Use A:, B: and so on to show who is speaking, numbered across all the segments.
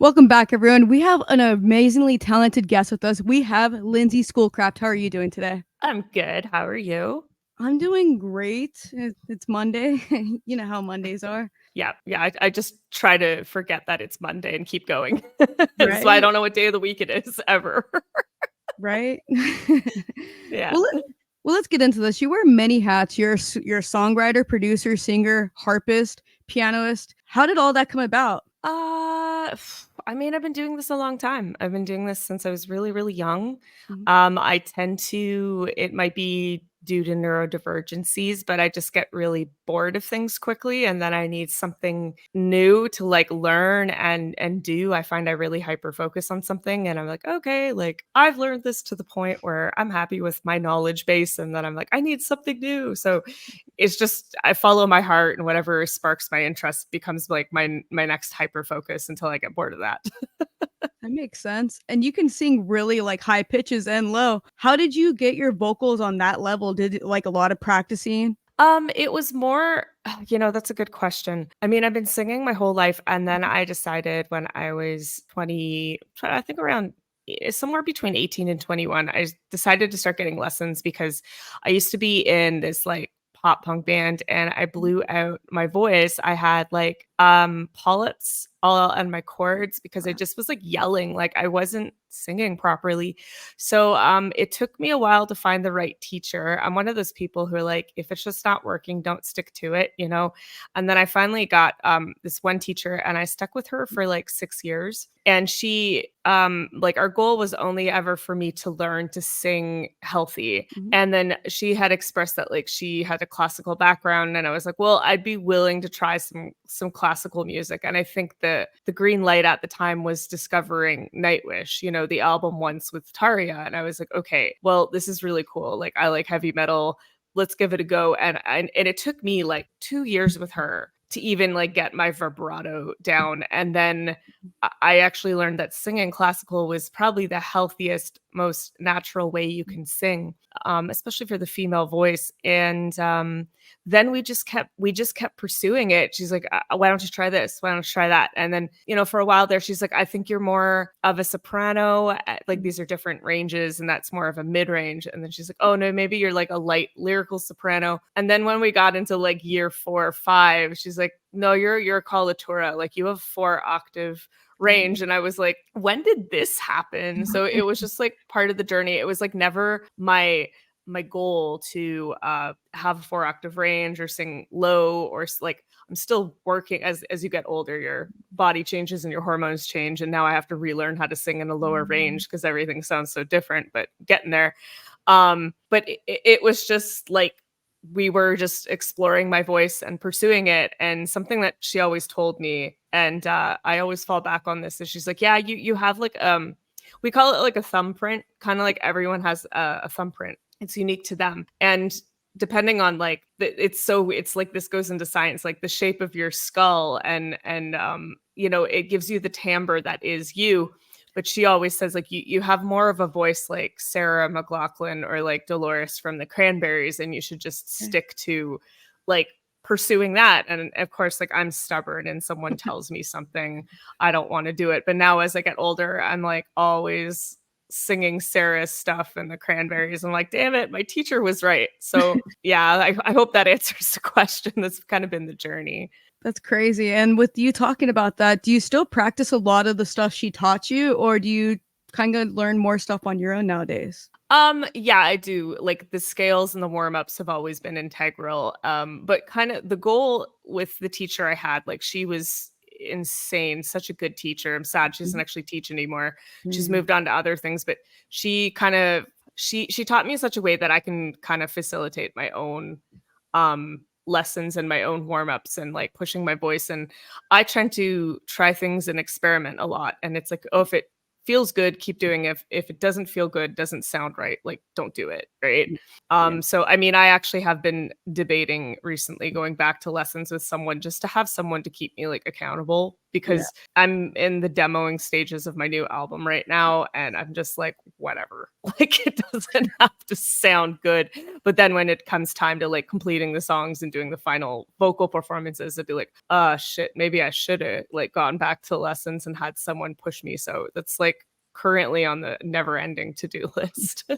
A: Welcome back, everyone. We have an amazingly talented guest with us. We have Lindsay Schoolcraft. How are you doing today?
B: I'm good. How are you?
A: I'm doing great. It's Monday. You know how Mondays are,
B: Yeah. I just try to forget that it's Monday and keep going. So I
A: right?
B: don't know what day of the week it is ever.
A: Right?
B: Yeah.
A: well, let, let's get into this. You wear many hats. You're a songwriter, producer, singer, harpist, pianist. How did all that come about?
B: I mean, I've been doing this a long time. I've been doing this since I was really, really young.
A: Mhm.
B: I tend to, it might be due to neurodivergencies, but I just get really bored of things quickly, and then I need something new to like learn and do. I find I really hyper focus on something, and I'm like, okay, like I've learned this to the point where I'm happy with my knowledge base, and then I'm like, I need something new. So it's just I follow my heart, and whatever sparks my interest becomes like my next hyper focus until I get bored of that.
A: That makes sense. And you can sing really like high pitches and low. How did you get your vocals on that level? Did it like a lot of practicing?
B: It was more, that's a good question. I mean, I've been singing my whole life, and then I decided when I was 20, I think around somewhere between 18 and 21, decided to start getting lessons because I used to be in this like pop punk band and I blew out my voice. I had like polyps all on my cords because I just was like yelling, like I wasn't singing properly. So it took me a while to find the right teacher. I'm one of those people who are like, if it's just not working, don't stick to it. And then I finally got this one teacher and I stuck with her for like 6 years. And she like our goal was only ever for me to learn to sing healthy.
A: Mhm.
B: And then she had expressed that like she had a classical background, and I was like, well, I'd be willing to try some classical music. And I think the green light at the time was discovering Nightwish, the album Once with Taria. And I was like, okay, well, this is really cool. Like I like heavy metal. Let's give it a go. And it took me like 2 years with her to even like get my vibrato down. And then I actually learned that singing classical was probably the healthiest, most natural way you can sing, especially for the female voice. And then we just kept pursuing it. She's like, why don't you try this? Why don't you try that? And then, for a while there, she's like, I think you're more of a soprano. Like these are different ranges, and that's more of a mid range. And then she's like, oh no, maybe you're like a light lyrical soprano. And then when we got into like year 4 or 5, she's like, no, you're a coloratura. Like you have 4-octave range. And I was like, when did this happen? So it was just like part of the journey. It was like never my goal to have a 4-octave range or sing low or like I'm still working as you get older, your body changes and your hormones change, and now I have to relearn how to sing in a lower range because everything sounds so different, but getting there. But it was just like we were just exploring my voice and pursuing it. And something that she always told me, and I always fall back on this, is she's like, yeah, you have like we call it like a thumbprint, kind of like everyone has a thumbprint. It's unique to them. And depending on like it's like this goes into science, like the shape of your skull and it gives you the timbre that is you. But she always says like you have more of a voice like Sarah McLachlan or like Dolores from the Cranberries, and you should just stick to like pursuing that. And of course, like I'm stubborn, and someone tells me something, I don't want to do it. But now as I get older, I'm like always singing Sarah's stuff and the Cranberries. I'm like, damn it, my teacher was right. So yeah, I hope that answers the question. That's kind of been the journey.
A: That's crazy. And with you talking about that, do you still practice a lot of the stuff she taught you, or do you kind of learn more stuff on your own nowadays?
B: Yeah, I do. Like the scales and the warm-ups have always been integral. But kind of the goal with the teacher I had, like she was insane, such a good teacher. I'm sad she doesn't actually teach anymore. She's
A: Mhm.
B: moved on to other things, but she kind of she taught me in such a way that I can kind of facilitate my own lessons and my own warm-ups and like pushing my voice. And I tend to try things and experiment a lot. And it's like, oh, if it feels good, keep doing it. If it doesn't feel good, doesn't sound right, like don't do it. Right.
A: Yeah.
B: So I mean, I actually have been debating recently going back to lessons with someone just to have someone to keep me like accountable, because I'm in the demoing stages of my new album right now, and I'm just like, whatever. Like, it doesn't have to sound good. But then when it comes time to like completing the songs and doing the final vocal performances, I'd be like, shit, maybe I should have like gone back to lessons and had someone push me. So that's like currently on the never ending to-do list.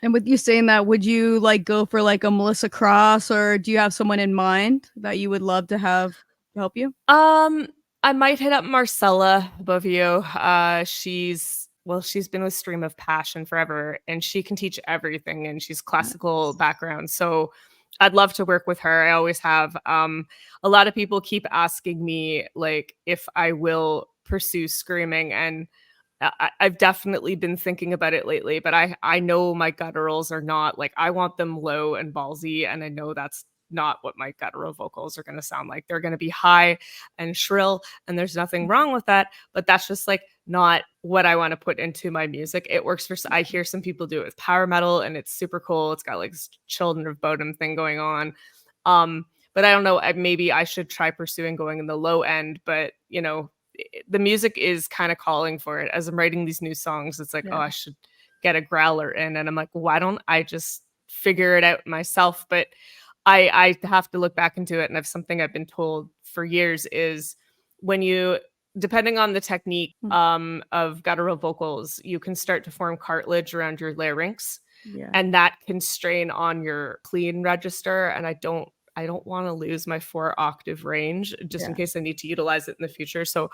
A: And with you saying that, would you like go for like a Melissa Cross, or do you have someone in mind that you would love to have help you?
B: I might hit up Marcella Bovio. She's been with Stream of Passion forever, and she can teach everything, and she's classical background. So I'd love to work with her. I always have. A lot of people keep asking me like if I will pursue screaming, and I've definitely been thinking about it lately, but I know my gutturals are not like, I want them low and ballsy, and I know that's not what my guttural vocals are going to sound like. They're going to be high and shrill, and there's nothing wrong with that, but that's just like not what I want to put into my music. It works for, I hear some people do it with power metal, and it's super cool. It's got like this Children of Bodom thing going on. But I don't know, maybe I should try pursuing going in the low end, but you know, the music is kind of calling for it. As I'm writing these new songs, it's like, oh, I should get a growler in. And I'm like, why don't I just figure it out myself? But I have to look back into it. And if something I've been told for years is when you, depending on the technique of guttural vocals, you can start to form cartilage around your larynx. And that can strain on your clean register. And I don't want to lose my 4-octave range just in case I need to utilize it in the future. So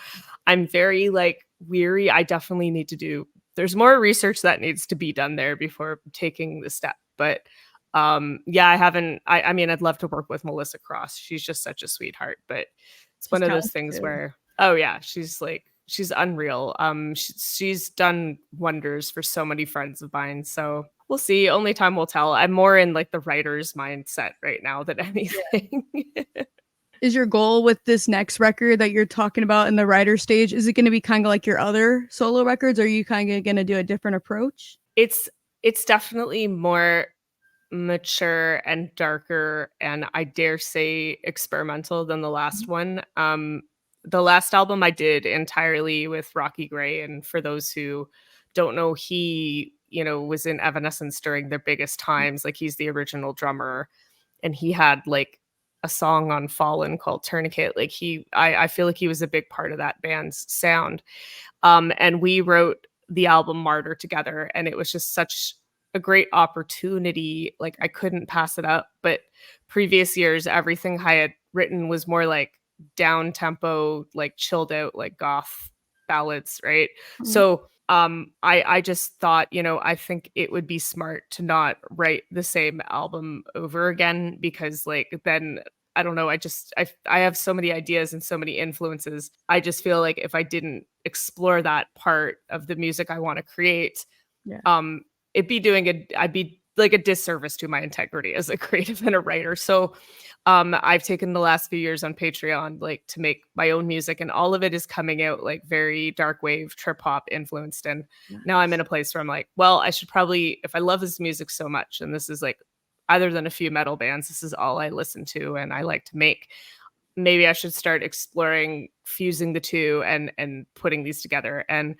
B: I'm very like weary. I definitely need to do, there's more research that needs to be done there before taking the step. But I mean, I'd love to work with Melissa Cross. She's just such a sweetheart, but it's one of those things where, she's unreal. She's done wonders for so many friends of mine. So we'll see. Only time will tell. I'm more in like the writer's mindset right now than anything.
A: Is your goal with this next record that you're talking about in the writer stage, is it going to be kind of like your other solo records, or are you kind of going to do a different approach?
B: It's definitely more mature and darker, and I dare say experimental than the last one. The last album I did entirely with Rocky Gray, and for those who don't know, he, you know, was in Evanescence during their biggest times. Like, he's the original drummer, and he had like a song on Fallen called Tourniquet. Like, I feel like he was a big part of that band's sound. And we wrote the album Martyr together, and it was just such a great opportunity. Like, I couldn't pass it up. But previous years, everything I had written was more like down tempo, like chilled out, like goth ballads, right? So I just thought, you know, I think it would be smart to not write the same album over again, because like then I don't know, I have so many ideas and so many influences. I just feel like if I didn't explore that part of the music I want to create, I'd be like a disservice to my integrity as a creative and a writer. So I've taken the last few years on Patreon like to make my own music, and all of it is coming out like very dark wave, trip hop influenced. And now I'm in a place where I'm like, well, I should probably, if I love this music so much, and this is like, other than a few metal bands, this is all I listen to and I like to make, maybe I should start exploring fusing the two and putting these together. And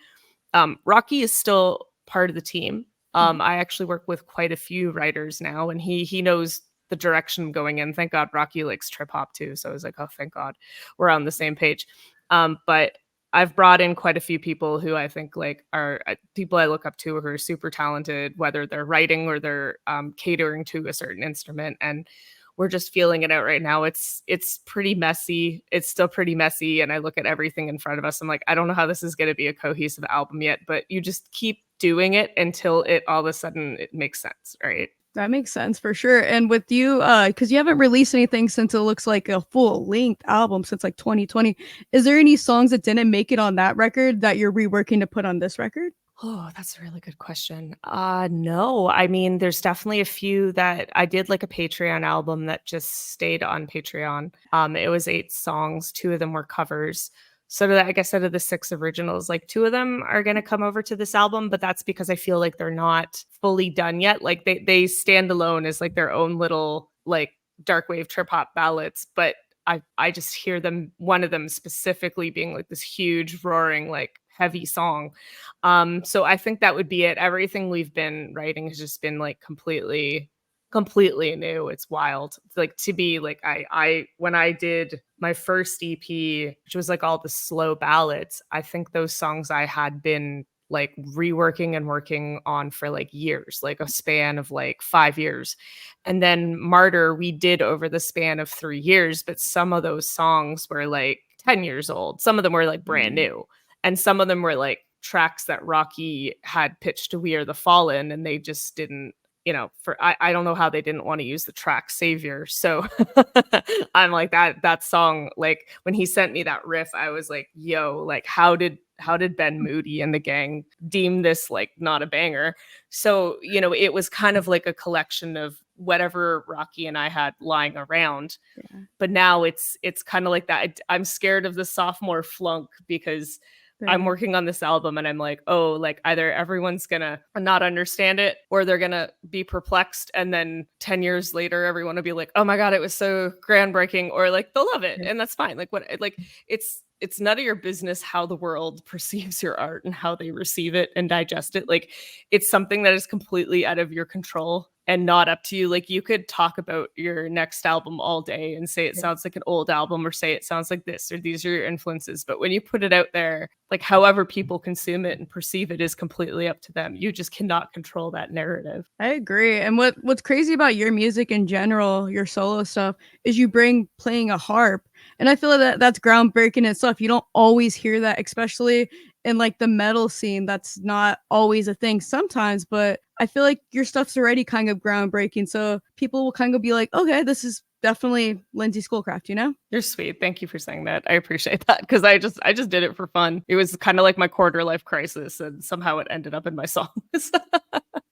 B: Rocky is still part of the team. I actually work with quite a few writers now, and he knows the direction I'm going in. Thank God Rocky likes trip hop too. So I was like, oh, thank God we're on the same page. But I've brought in quite a few people who I think like are people I look up to who are super talented, whether they're writing or they're catering to a certain instrument. And we're just feeling it out right now. It's pretty messy. It's still pretty messy. And I look at everything in front of us. I'm like, I don't know how this is going to be a cohesive album yet, but you just keep doing it until it all of a sudden it makes sense, right?
A: That makes sense for sure. And with you, because you haven't released anything since it looks like a full length album since like 2020, is there any songs that didn't make it on that record that you're reworking to put on this record?
B: Oh, that's a really good question. No, I mean, there's definitely a few that I did like a Patreon album that just stayed on Patreon. It was 8 songs. 2 of them were covers. So I guess out of the 6 originals, like 2 of them are going to come over to this album, but that's because I feel like they're not fully done yet. Like they stand alone as like their own little like dark wave trip hop ballads, but I just hear them, one of them specifically being like this huge roaring like heavy song. So I think that would be it. Everything we've been writing has just been like completely new. It's wild. Like to be like I when I did my first EP, which was like all the slow ballads, I think those songs I had been like reworking and working on for like years, like a span of like 5 years. And then Martyr, we did over the span of 3 years, but some of those songs were like 10 years old. Some of them were like brand new. And some of them were like tracks that Rocky had pitched to We Are the Fallen, and they just didn't, I don't know how they didn't want to use the track Savior. So I'm like that song, like when he sent me that riff, I was like, yo, like how did Ben Moody and the gang deem this like not a banger? So, it was kind of like a collection of whatever Rocky and I had lying around. Yeah. But now it's kind of like that. I'm scared of the sophomore flunk because I'm working on this album and I'm like, oh, like either everyone's gonna not understand it or they're gonna be perplexed. And then 10 years later, everyone will be like, oh my God, it was so groundbreaking, or like they'll love it. And that's fine. Like it's none of your business how the world perceives your art and how they receive it and digest it. Like it's something that is completely out of your control and not up to you. Like you could talk about your next album all day and say it sounds like an old album, or say it sounds like this, or these are your influences. But when you put it out there, like however people consume it and perceive it is completely up to them. You just cannot control that narrative.
A: I agree. And what's crazy about your music in general, your solo stuff, is you bring playing a harp. And I feel that that's groundbreaking and stuff. You don't always hear that, especially in like the metal scene. That's not always a thing sometimes, but I feel like your stuff's already kind of groundbreaking. So people will kind of be like, okay, this is definitely Lindsay Schoolcraft,
B: You're sweet. Thank you for saying that. I appreciate that, because I just did it for fun. It was kind of like my quarter life crisis, and somehow it ended up in my songs.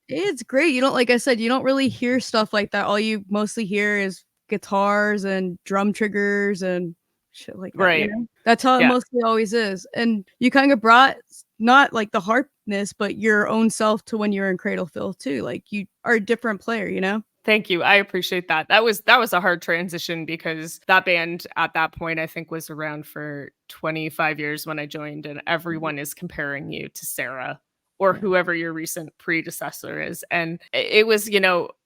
A: It's great. You don't, like I said, you don't really hear stuff like that. All you mostly hear is guitars and drum triggers and shit like that.
B: Right.
A: That's how it mostly always is. And you kind of brought not like the harpness, but your own self to when you're in Cradle of Filth too. Like you are a different player,
B: Thank you. I appreciate that. That was a hard transition, because that band at that point I think was around for 25 years when I joined, and everyone is comparing you to Sarah or whoever your recent predecessor is. And it was,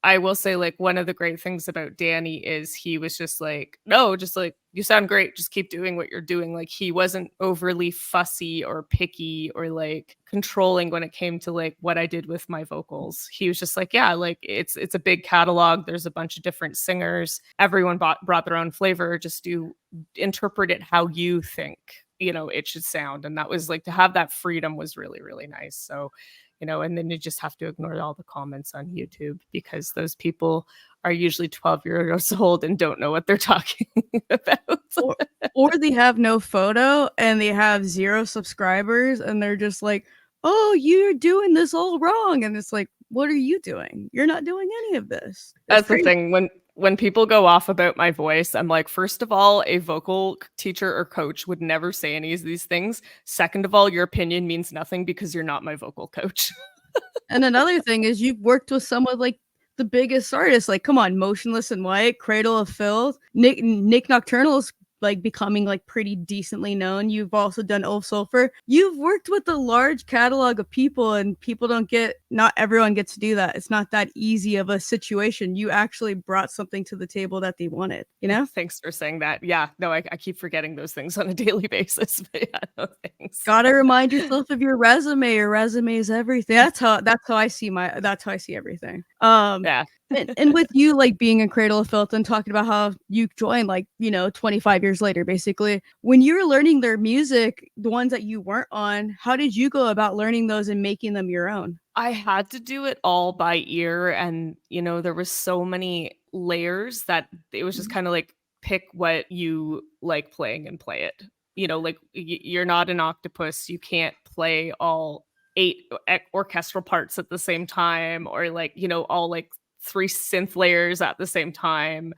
B: I will say, like, one of the great things about Danny is he was just like, no, just like, you sound great, just keep doing what you're doing. Like he wasn't overly fussy or picky or like controlling when it came to like what I did with my vocals. He was just like, yeah, like it's a big catalog. There's a bunch of different singers. Everyone brought their own flavor. Just interpret it how you think it should sound. And that was like, to have that freedom was really, really nice. So, and then you just have to ignore all the comments on YouTube, because those people are usually 12 years old and don't know what they're talking about.
A: or they have no photo and they have 0 subscribers and they're just like, oh, you're doing this all wrong. And it's like, what are you doing? You're not doing any of this.
B: That's crazy. The thing. When people go off about my voice, I'm like, first of all, a vocal teacher or coach would never say any of these things. Second of all, your opinion means nothing because you're not my vocal coach.
A: And another thing is, you've worked with some of like the biggest artists. Like, come on, Motionless in White, Cradle of Filth, Nick Nocturnal's like becoming like pretty decently known. You've also done Ov Sulfur. You've worked with a large catalog of people, and not everyone gets to do that. It's not that easy of a situation. You actually brought something to the table that they wanted,
B: Thanks for saying that. Yeah, no, I keep forgetting those things on a daily basis. But yeah, no thanks.
A: Gotta remind yourself of your resume. Your resume is everything. That's how I see everything. Yeah. and with you like being in Cradle of Filth and talking about how you joined like 25 years later, basically, when you were learning their music, the ones that you weren't on, how did you go about learning those and making them your own?
B: I had to do it all by ear, and there was so many layers that it was just kind of like, pick what you like playing and play it. Like you're not an octopus, you can't play all 8 orchestral parts at the same time, or like all like 3 synth layers at the same time.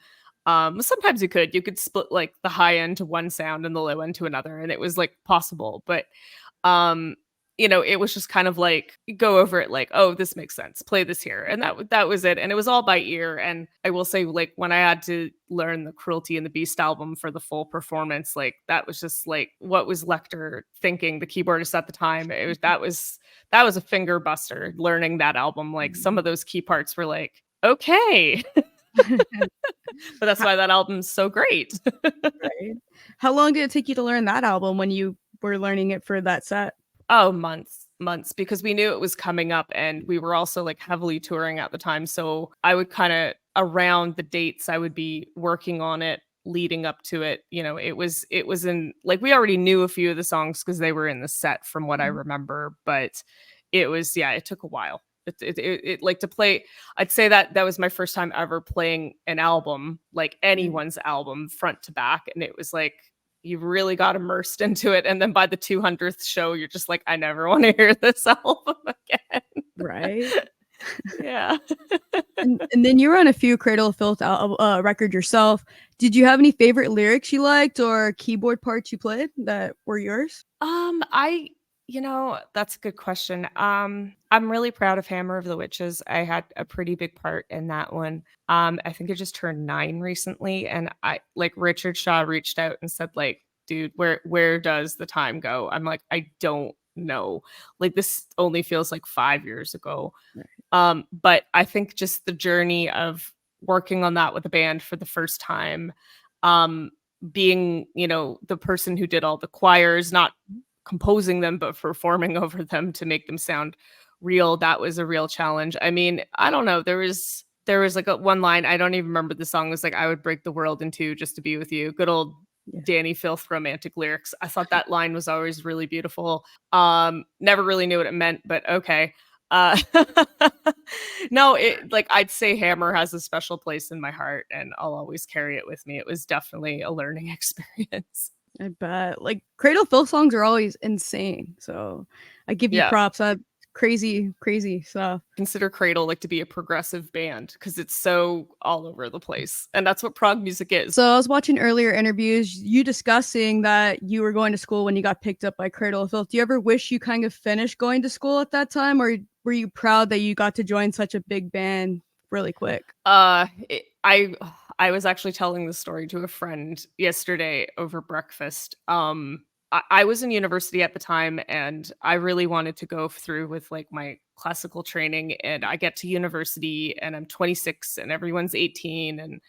B: Sometimes you could split like the high end to one sound and the low end to another, and it was like possible. But you know, it was just kind of like go over it like, oh, this makes sense. Play this here. And that was it. And it was all by ear. And I will say, like, when I had to learn the Cruelty and the Beast album for the full performance, like that was just like what was Lecter thinking, the keyboardist at the time. That was a finger buster learning that album. Like some of those key parts were like, okay. But that's why that album's so great.
A: Right. How long did it take you to learn that album when you were learning it for that set?
B: Oh, months, because we knew it was coming up and we were also like heavily touring at the time. So I would kind of around the dates, I would be working on it leading up to it. You know, it was in like we already knew a few of the songs because they were in the set from what I remember, but it was, yeah, it took a while. It like to play, I'd say that was my first time ever playing an album, like anyone's album front to back. And it was like, you really got immersed into it. And then by the 200th show, you're just like, I never want to hear this album again.
A: Right.
B: Yeah.
A: And then you were on a few Cradle of Filth record yourself. Did you have any favorite lyrics you liked or keyboard parts you played that were yours?
B: You know, that's a good question. I'm really proud of Hammer of the Witches. I had a pretty big part in that one. I think it just turned 9 recently, and I like Richard Shaw reached out and said, like, dude, where does the time go? I'm like, I don't know. Like this only feels like 5 years ago.
A: Right.
B: But I think just the journey of working on that with a band for the first time, being, you know, the person who did all the choirs, not composing them but performing over them to make them sound real, that was a real challenge. I mean, I don't know, there was like one line, I don't even remember the song, was like, I would break the world in two just to be with you. Good old Danny Filth romantic lyrics. I thought that line was always really beautiful. Never really knew what it meant, but okay. No, it like I'd say Hammer has a special place in my heart and I'll always carry it with me. It was definitely a learning experience.
A: I bet. Like Cradle of Filth songs are always insane. So I give you
B: Yeah.
A: props. Crazy stuff.
B: Consider Cradle like to be a progressive band because it's so all over the place. And that's what prog music is.
A: So I was watching earlier interviews, you discussing that you were going to school when you got picked up by Cradle of Filth. Do you ever wish you kind of finished going to school at that time, or were you proud that you got to join such a big band really quick?
B: I was actually telling the story to a friend yesterday over breakfast. I was in university at the time and I really wanted to go through with like my classical training, and I get to university and I'm 26 and everyone's 18, and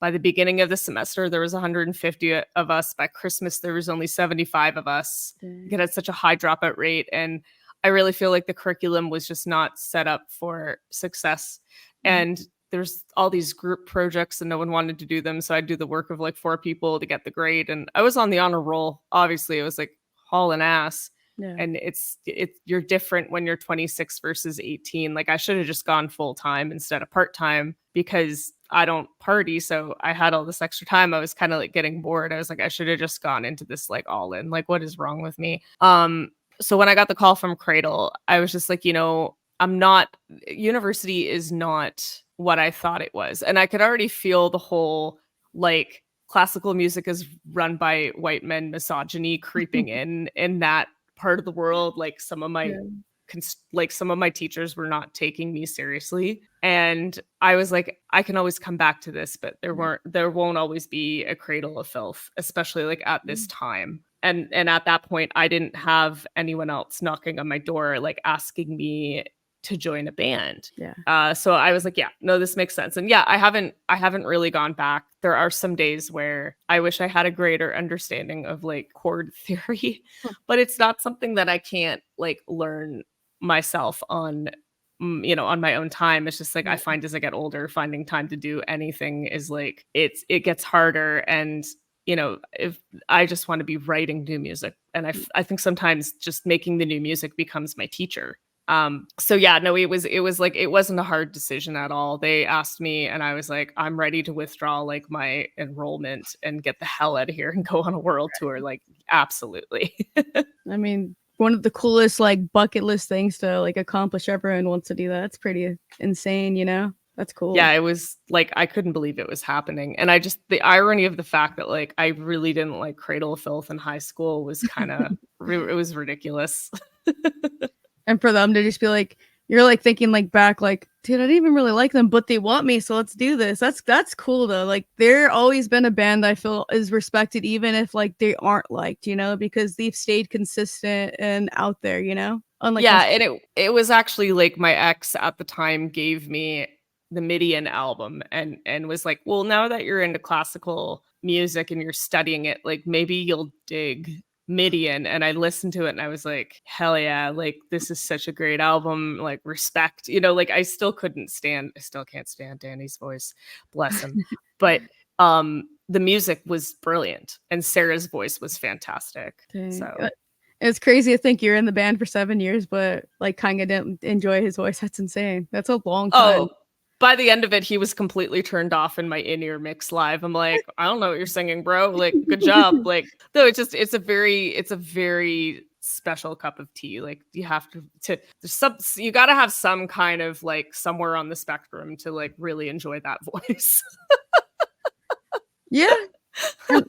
B: by the beginning of the semester there was 150 of us. By Christmas there was only 75 of us. It had such a high dropout rate, and I really feel like the curriculum was just not set up for success. And there's all these group projects and no one wanted to do them. So I'd do the work of like 4 people to get the grade. And I was on the honor roll. Obviously, it was like hauling ass. Yeah. And you're different when you're 26 versus 18. Like I should have just gone full time instead of part time because I don't party. So I had all this extra time. I was kind of like getting bored. I was like, I should have just gone into this like all in. Like, what is wrong with me? So when I got the call from Cradle, I was just like, you know, university is not what I thought it was. And I could already feel the whole like classical music is run by white men misogyny creeping in that part of the world. Like some of my some of my teachers were not taking me seriously. And I was like, I can always come back to this, but there won't always be a Cradle of Filth, especially like at this time. And at that point, I didn't have anyone else knocking on my door, like asking me to join a band. Yeah. So I was like, yeah, no, this makes sense. And yeah, I haven't really gone back. There are some days where I wish I had a greater understanding of like chord theory, but it's not something that I can't like learn myself on, you know, on my own time. It's just like, I find as I get older, finding time to do anything is like, it gets harder. And you know, if I just want to be writing new music, and I think sometimes just making the new music becomes my teacher. So yeah, no, it was like, it wasn't a hard decision at all. They asked me and I was like, I'm ready to withdraw like my enrollment and get the hell out of here and go on a world tour. Like, absolutely.
A: I mean, one of the coolest like bucket list things to like accomplish. Everyone wants to do that. It's pretty insane, you know? That's cool.
B: Yeah, it was like I couldn't believe it was happening. And I just the irony of the fact that like I really didn't like Cradle of Filth in high school was kind of it was ridiculous.
A: And for them to just be like, you're like thinking like back, like, dude, I didn't even really like them, but they want me, so let's do this. That's cool though. Like, there always been a band that I feel is respected, even if like they aren't liked, because they've stayed consistent and out there, unlike
B: Yeah,
A: most.
B: and it was actually like my ex at the time gave me the Midian album and was like, "Well, now that you're into classical music and you're studying it, like maybe you'll dig Midian." And I listened to it and I was like, "Hell yeah, like this is such a great album, like respect." Like I still can't stand Danny's voice. Bless him. But the music was brilliant and Sarah's voice was fantastic.
A: Dang.
B: So
A: It's crazy to think you're in the band for 7 years, but like kind of didn't enjoy his voice. That's insane. That's a long time.
B: Oh, by the end of it, he was completely turned off in my in-ear mix live. I'm like, "I don't know what you're singing, bro. Like, good job." Like, no, it's a very special cup of tea. Like, you have you got to have some kind of like somewhere on the spectrum to like really enjoy that voice.
A: Yeah. And,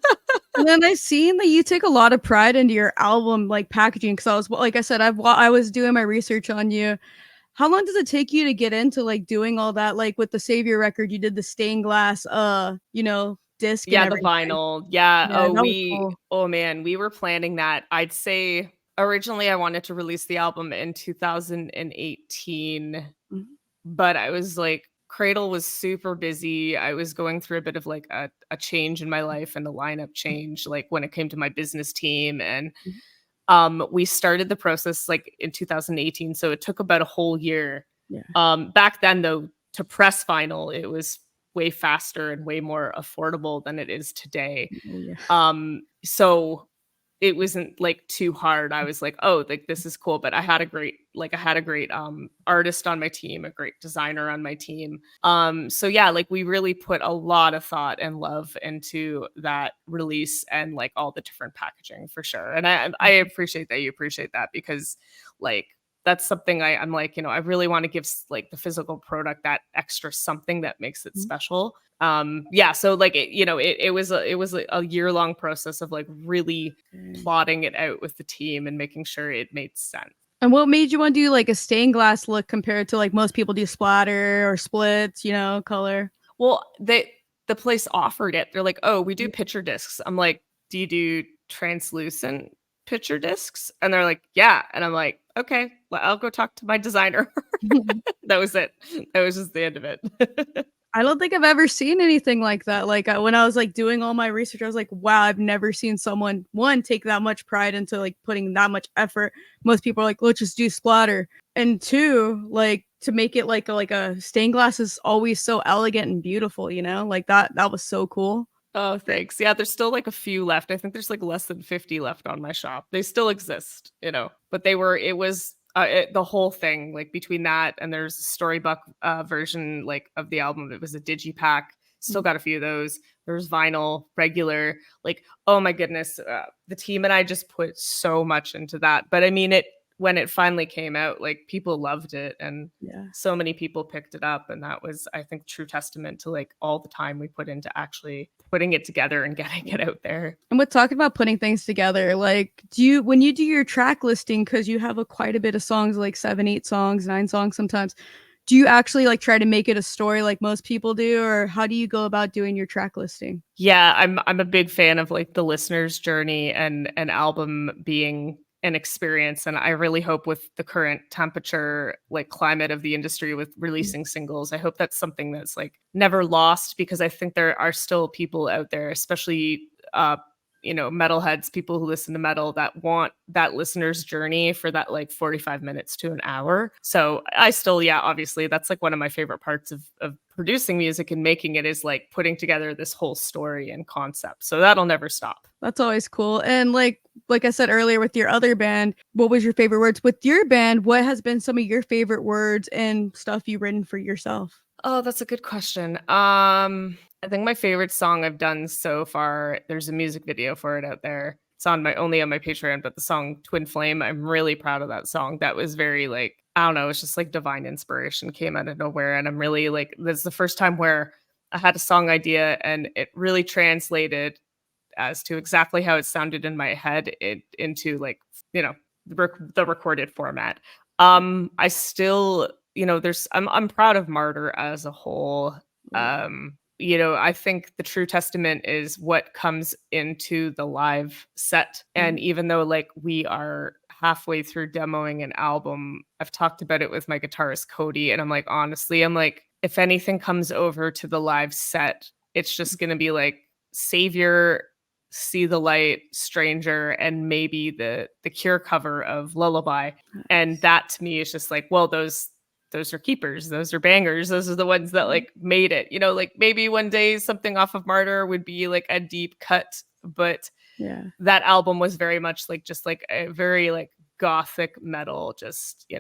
A: and then I've seen that you take a lot of pride into your album like packaging because like I said, I was doing my research on you. How long does it take you to get into like doing all that? Like with the Savior record, you did the stained glass, disc and
B: Yeah, the
A: everything.
B: vinyl. Yeah.
A: Yeah, that was cool.
B: Oh man, we were planning that. I'd say originally I wanted to release the album in 2018,
A: Mhm.
B: but I was like, Cradle was super busy. I was going through a bit of like a change in my life and a lineup change, like when it came to my business team. And
A: Mhm.
B: we started the process like in 2018. So it took about a whole year.
A: Yeah.
B: Back then though, to press vinyl, it was way faster and way more affordable than it is today.
A: Oh, yeah.
B: So it wasn't like too hard. I was like, oh, like this is cool. But I had a great artist on my team, a great designer on my team. So yeah, like we really put a lot of thought and love into that release and like all the different packaging for sure. And I appreciate that you appreciate that because like that's something I'm like, I really want to give like the physical product that extra something that makes it
A: Mhm.
B: special. Yeah, so like it was a year-long process of like really
A: Dang.
B: plotting it out with the team and making sure it made sense.
A: And what made you want to do like a stained glass look compared to like most people do splatter or splits, color?
B: Well, the place offered it. They're like, "Oh, we do picture discs." I'm like, "Do you do translucent picture discs?" And they're like, "Yeah." And I'm like, "Okay, well, I'll go talk to my designer." That was it. That was just the end of it.
A: I don't think I've ever seen anything like that. Like, when I was, like, doing all my research, I was like, "Wow, I've never seen someone, 1, take that much pride into, like, putting that much effort." Most people are like, "Let's just do splatter." And 2, like, to make it like a stained glass is always so elegant and beautiful, Like, that was so cool.
B: Oh, thanks. Yeah, there's still like a few left. I think there's like less than 50 left on my shop. They still exist, but it was the whole thing like between that and there's a storybook version like of the album. It was a digipack. Still
A: Mm,
B: got a few of those. There's vinyl, regular. Like, oh my goodness, the team and I just put so much into that. But I mean, it when it finally came out, like people loved it and
A: yeah.
B: so many people picked it up and that was I think true testament to like all the time we put into actually putting it together and getting it out there.
A: And with talking about putting things together, like, do you when you do your track listing, because you have quite a bit of songs, like 7, 8 songs, 9 songs sometimes, do you actually like try to make it a story like most people do, or how do you go about doing your track listing?
B: Yeah, I'm a big fan of like the listener's journey and an album being an experience and I really hope with the current temperature like climate of the industry with releasing singles, I hope that's something that's like never lost because I think there are still people out there, especially metalheads, people who listen to metal that want that listener's journey for that like 45 minutes to an hour. So I still, yeah, obviously that's like one of my favorite parts of producing music and making it is like putting together this whole story and concept. So that'll never stop.
A: That's always cool. And like I said earlier with your other band, what was your favorite words? With your band, what has been some of your favorite words and stuff you've written for yourself?
B: Oh, that's a good question. I think my favorite song I've done so far, there's a music video for it out there. it's on my Patreon, but the song Twin Flame, I'm really proud of that song. That was very like, I don't know, it's just like divine inspiration came out of nowhere. And I'm really like, this is the first time where I had a song idea and it really translated as to exactly how it sounded in my head into like, the recorded format. I still, I'm proud of Martyr as a whole. I think the true testament is what comes into the live set. And even though like we are halfway through demoing an album, I've talked about it with my guitarist Cody, and I'm like, honestly, I'm like, if anything comes over to the live set, it's just gonna be like Savior, See the Light, Stranger, and maybe the Cure cover of Lullaby. And that to me is just like, well, those are keepers, those are bangers, those are the ones that like made it. Like maybe one day something off of Martyr would be like a deep cut, but that album was very much like just like a very like gothic metal, just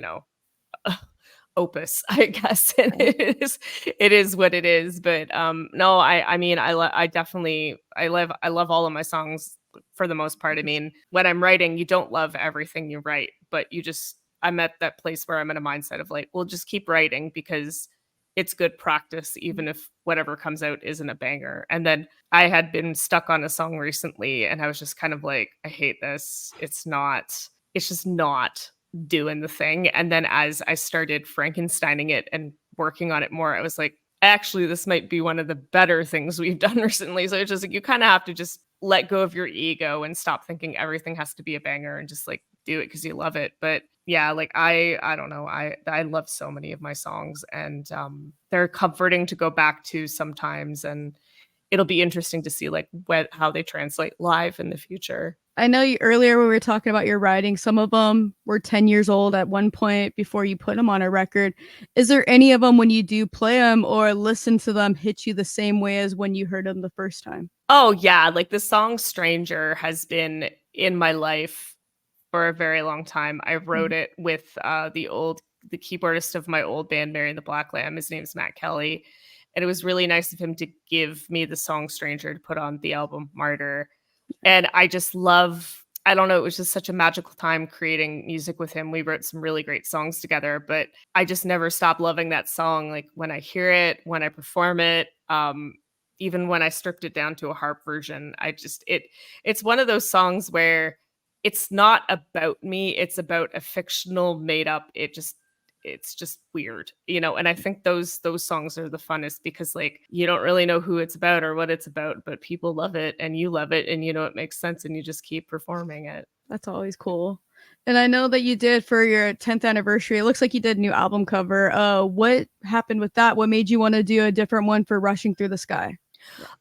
B: opus, I guess. And it is what it is. But no, I mean, I definitely love all of my songs for the most part. I mean, when I'm writing, you don't love everything you write, but I'm at that place where I'm in a mindset of like, well, just keep writing because it's good practice, even if whatever comes out isn't a banger. And then I had been stuck on a song recently and I was just kind of like, I hate this. It's just not doing the thing. And then as I started Frankensteining it and working on it more, I was like, actually, this might be one of the better things we've done recently. So it's just like, you kind of have to just let go of your ego and stop thinking everything has to be a banger and just like do it because you love it. But yeah, like I don't know. I love so many of my songs, and they're comforting to go back to sometimes, and it'll be interesting to see like how they translate live in the future.
A: I know earlier when we were talking about your writing, some of them were 10 years old at one point before you put them on a record. Is there any of them when you do play them or listen to them hit you the same way as when you heard them the first time?
B: Oh yeah, like the song Stranger has been in my life for a very long time. I wrote it with the keyboardist of my old band, Mary and the Black Lamb. His name's Matt Kelly. And it was really nice of him to give me the song Stranger to put on the album Martyr. And I just I don't know, it was just such a magical time creating music with him. We wrote some really great songs together, but I just never stopped loving that song. Like when I hear it, when I perform it, even when I stripped it down to a harp version, it's one of those songs where it's not about me, it's about a fictional made up, it's just weird, and I think those songs are the funnest because like you don't really know who it's about or what it's about, but people love it and you love it and it makes sense and you just keep performing it.
A: That's always cool. And I know that you did for your 10th anniversary, it looks like you did a new album cover. What happened with that? What made you want to do a different one for Rushing Through the Sky?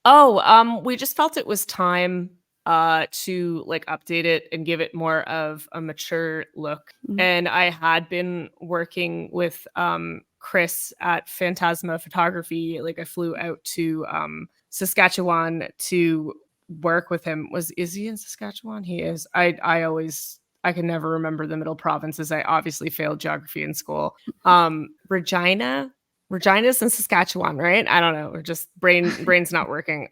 B: We just felt it was time to like update it and give it more of a mature look. And I had been working with Chris at Phantasma Photography. Like I flew out to Saskatchewan to work with him. Is he in Saskatchewan? He is. I can never remember the middle provinces. I obviously failed geography in school. Regina's in Saskatchewan, right? I don't know. Or just brain's not working.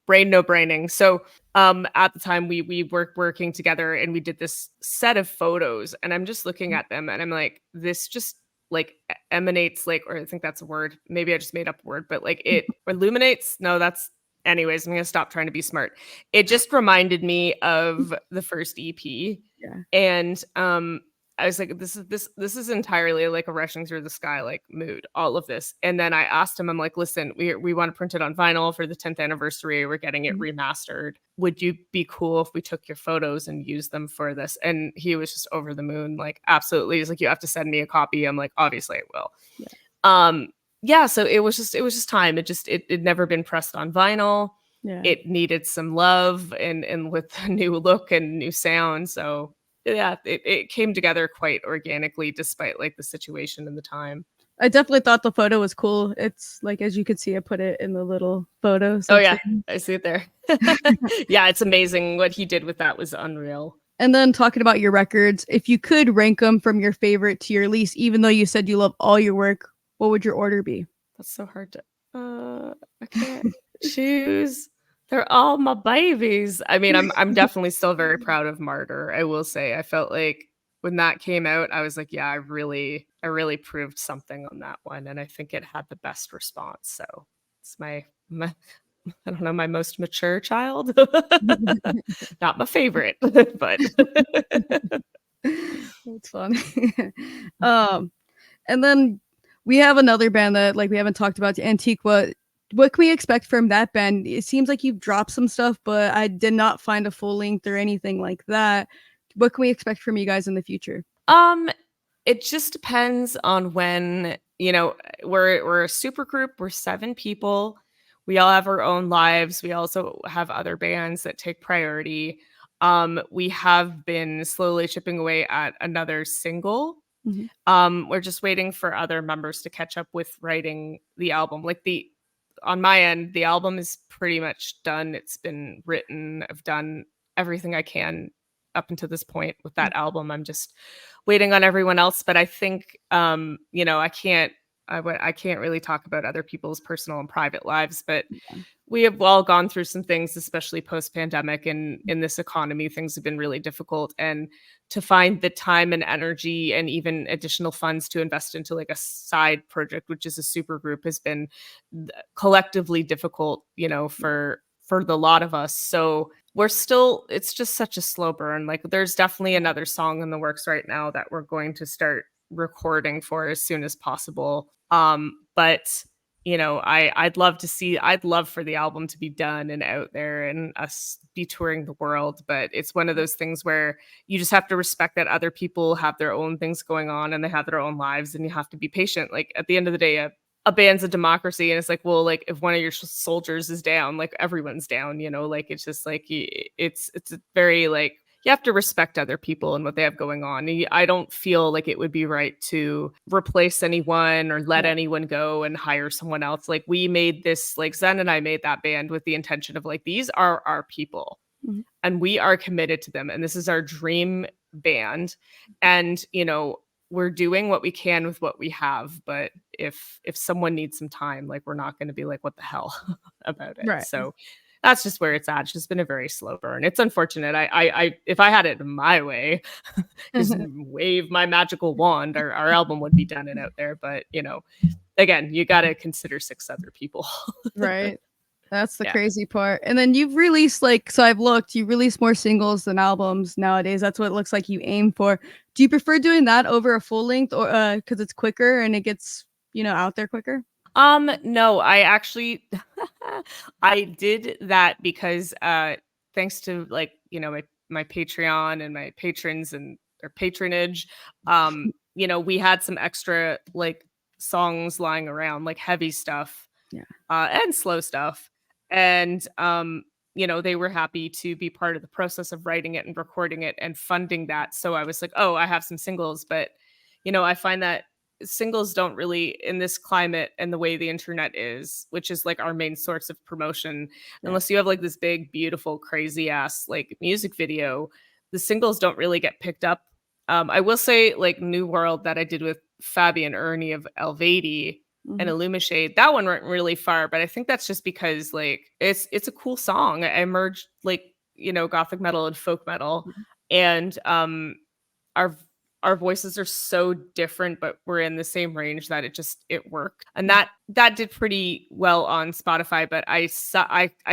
B: Brain no braining. So at the time we were working together and we did this set of photos, and I'm just looking at them and I'm like, this just like emanates like, or I think that's a word. Maybe I just made up a word, but like it illuminates. No, that's anyways, I'm gonna stop trying to be smart. It just reminded me of the first EP.
A: Yeah.
B: And I was like, this is entirely like a Rushing Through the Sky like mood, all of this. And then I asked him, I'm like, listen, we want to print it on vinyl for the 10th anniversary. We're getting it remastered. Would you be cool if we took your photos and used them for this? And he was just over the moon, like, absolutely. He's like, you have to send me a copy. I'm like, obviously I will. Yeah. So it was just time. It'd never been pressed on vinyl. Yeah. It needed some love and with a new look and new sound. So yeah, it came together quite organically despite like the situation and the time.
A: I definitely thought the photo was cool. It's like, as you could see, I put it in the little photo.
B: Oh yeah, I see it there. Yeah, it's amazing. What he did with that was unreal.
A: And then talking about your records, if you could rank them from your favorite to your least, even though you said you love all your work, what would your order be?
B: That's so hard to I can't choose They're all my babies. I mean, I'm definitely still very proud of Martyr, I will say. I felt like when that came out, I was like, yeah, I really proved something on that one, and I think it had the best response. So it's my I don't know, my most mature child. Not my favorite, but
A: That's funny. um, and then we have another band that like we haven't talked about, Antiqua. What can we expect from that band? It seems like you've dropped some stuff, but I did not find a full length or anything like that. What can we expect from you guys in the future?
B: um it just depends on when, we're a super group, we're 7 people. We all have our own lives. We also have other bands that take priority. We have been slowly chipping away at another single.
A: Mhm.
B: We're just waiting for other members to catch up with writing the album. Like on my end, the album is pretty much done. It's been written. I've done everything I can up until this point with that album. I'm just waiting on everyone else. But I think, I can't really talk about other people's personal and private lives, but we have all gone through some things, especially post pandemic, and in this economy, things have been really difficult. And to find the time and energy and even additional funds to invest into like a side project, which is a super group, has been collectively difficult, for the lot of us. So it's just such a slow burn. Like there's definitely another song in the works right now that we're going to start recording for as soon as possible. But I'd love for the album to be done and out there and us be touring the world. But it's one of those things where you just have to respect that other people have their own things going on and they have their own lives, and you have to be patient. Like at the end of the day, a band's a democracy, and it's like, well, like if one of your soldiers is down, like everyone's down, like it's just like it's a very like you have to respect other people and what they have going on. I don't feel like it would be right to replace anyone or let anyone go and hire someone else. Like we made this, like Zen and I made that band with the intention of like, these are our people
A: Mhm.
B: and we are committed to them. And this is our dream band. And, we're doing what we can with what we have. But if someone needs some time, like we're not going to be like, what the hell about it.
A: Right.
B: So that's just where it's at. It's just been a very slow burn. It's unfortunate. I if I had it my way, just wave my magical wand, our album would be done and out there. But again, you got to consider 6 other people.
A: Right. That's the
B: Yeah.
A: crazy part. And then you've released like so I've looked, you release more singles than albums nowadays. That's what it looks like you aim for. Do you prefer doing that over a full length or cuz it's quicker and it gets, out there quicker?
B: No, I actually I did that because thanks to like, my Patreon and my patrons and their patronage, we had some extra like songs lying around, like heavy stuff,
A: Yeah.
B: and slow stuff. And they were happy to be part of the process of writing it and recording it and funding that. So I was like, oh, I have some singles, but I find that singles don't really, in this climate and the way the internet is, which is like our main source of promotion,
A: Yeah.
B: unless you have like this big, beautiful, crazy ass like music video, the singles don't really get picked up. I will say like New World that I did with Fabi and Ernie of Elvady and
A: Mhm.
B: Illumishade, that one went really far, but I think that's just because like it's a cool song. I merged like, gothic metal and folk metal,
A: Mhm.
B: and our our voices are so different, but we're in the same range that it worked. And that did pretty well on Spotify, but I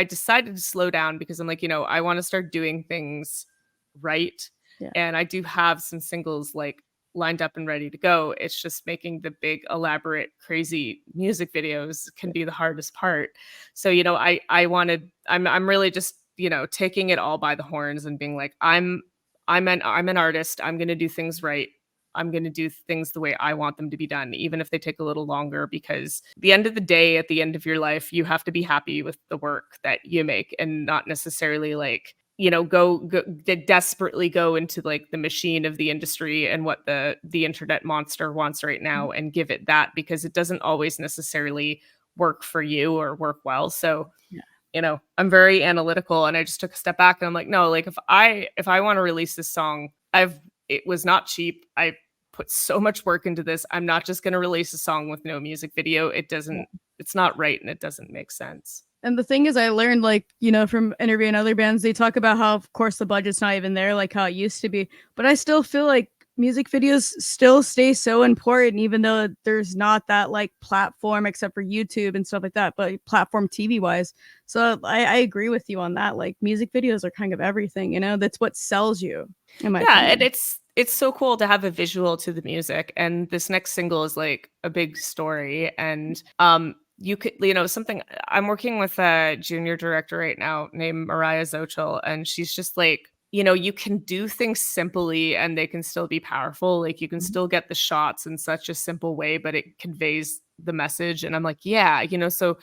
B: decided to slow down because I'm like, I want to start doing things right.
A: Yeah.
B: And I do have some singles like lined up and ready to go. It's just making the big elaborate crazy music videos can be the hardest part. So, I'm really just, taking it all by the horns and being like, I'm an artist. I'm going to do things right. I'm going to do things the way I want them to be done, even if they take a little longer, because the end of the day, at the end of your life, you have to be happy with the work that you make and not necessarily like, go desperately go into like the machine of the industry and what the internet monster wants right now and give it that, because it doesn't always necessarily work for you or work well. So
A: Yeah.
B: I'm very analytical, and I just took a step back and I'm like, no, like if I want to release this song, it was not cheap. I put so much work into this. I'm not just going to release a song with no music video.
A: Yeah.
B: It's not right and it doesn't make sense.
A: And the thing is, I learned, like, from interviewing other bands, they talk about how, of course, the budget's not even there like how it used to be. But I still feel like music videos still stay so important, even though there's not that like platform except for YouTube and stuff like that, but platform TV wise. So I agree with you on that. Like, music videos are kind of everything, that's what sells you, in my
B: Yeah, and
A: opinion.
B: it's so cool to have a visual to the music, and this next single is like a big story. And you could, something, I'm working with a junior director right now named Mariah Zochel, and she's just like, you can do things simply and they can still be powerful. Like, you can
A: Mhm.
B: still get the shots in such a simple way, but it conveys the message. And I'm like, yeah, so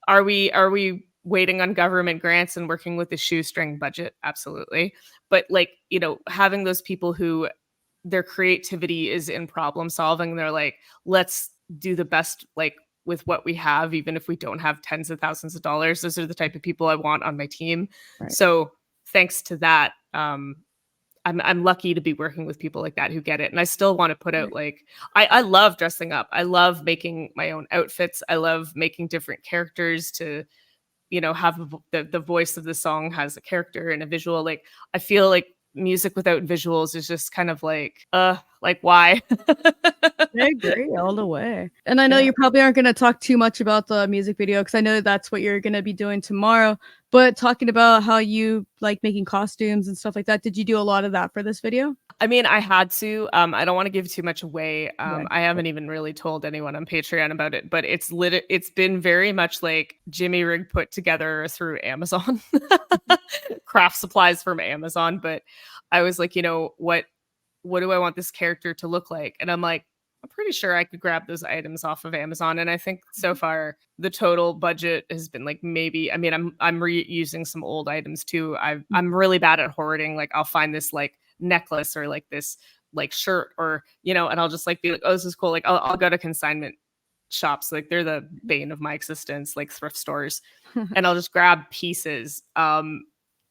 B: are we waiting on government grants and working with the shoestring budget? Absolutely. But like, having those people who their creativity is in problem solving, they're like, let's do the best, like, with what we have, even if we don't have tens of thousands of dollars. Those are the type of people I want on my team.
A: Right.
B: So thanks to that, I'm lucky to be working with people like that who get it. And I still want to put out,
A: Right.
B: like, I love dressing up. I love making my own outfits. I love making different characters to, have the voice of the song has a character and a visual. Like, I feel like music without visuals is just kind of like why?
A: I agree all the way. And I know
B: Yeah.
A: you probably aren't going to talk too much about the music video because I know that's what you're going to be doing tomorrow. But talking about how you like making costumes and stuff like that, did you do a lot of that for this video?
B: I mean, I had to. I don't want to give too much away.
A: Right.
B: I haven't even really told anyone on Patreon about it, but it's been very much like Jimmy Rig put together through Amazon, craft supplies from Amazon. But I was like, what do I want this character to look like? And I'm like, I'm pretty sure I could grab those items off of Amazon. And I think so far the total budget has been like, maybe, I mean, I'm reusing some old items too. I'm really bad at hoarding. Like, I'll find this like necklace or like this like shirt, or and I'll just like be like, oh, this is cool. Like, I'll go to consignment shops, like they're the bane of my existence, like thrift stores, and I'll just grab pieces.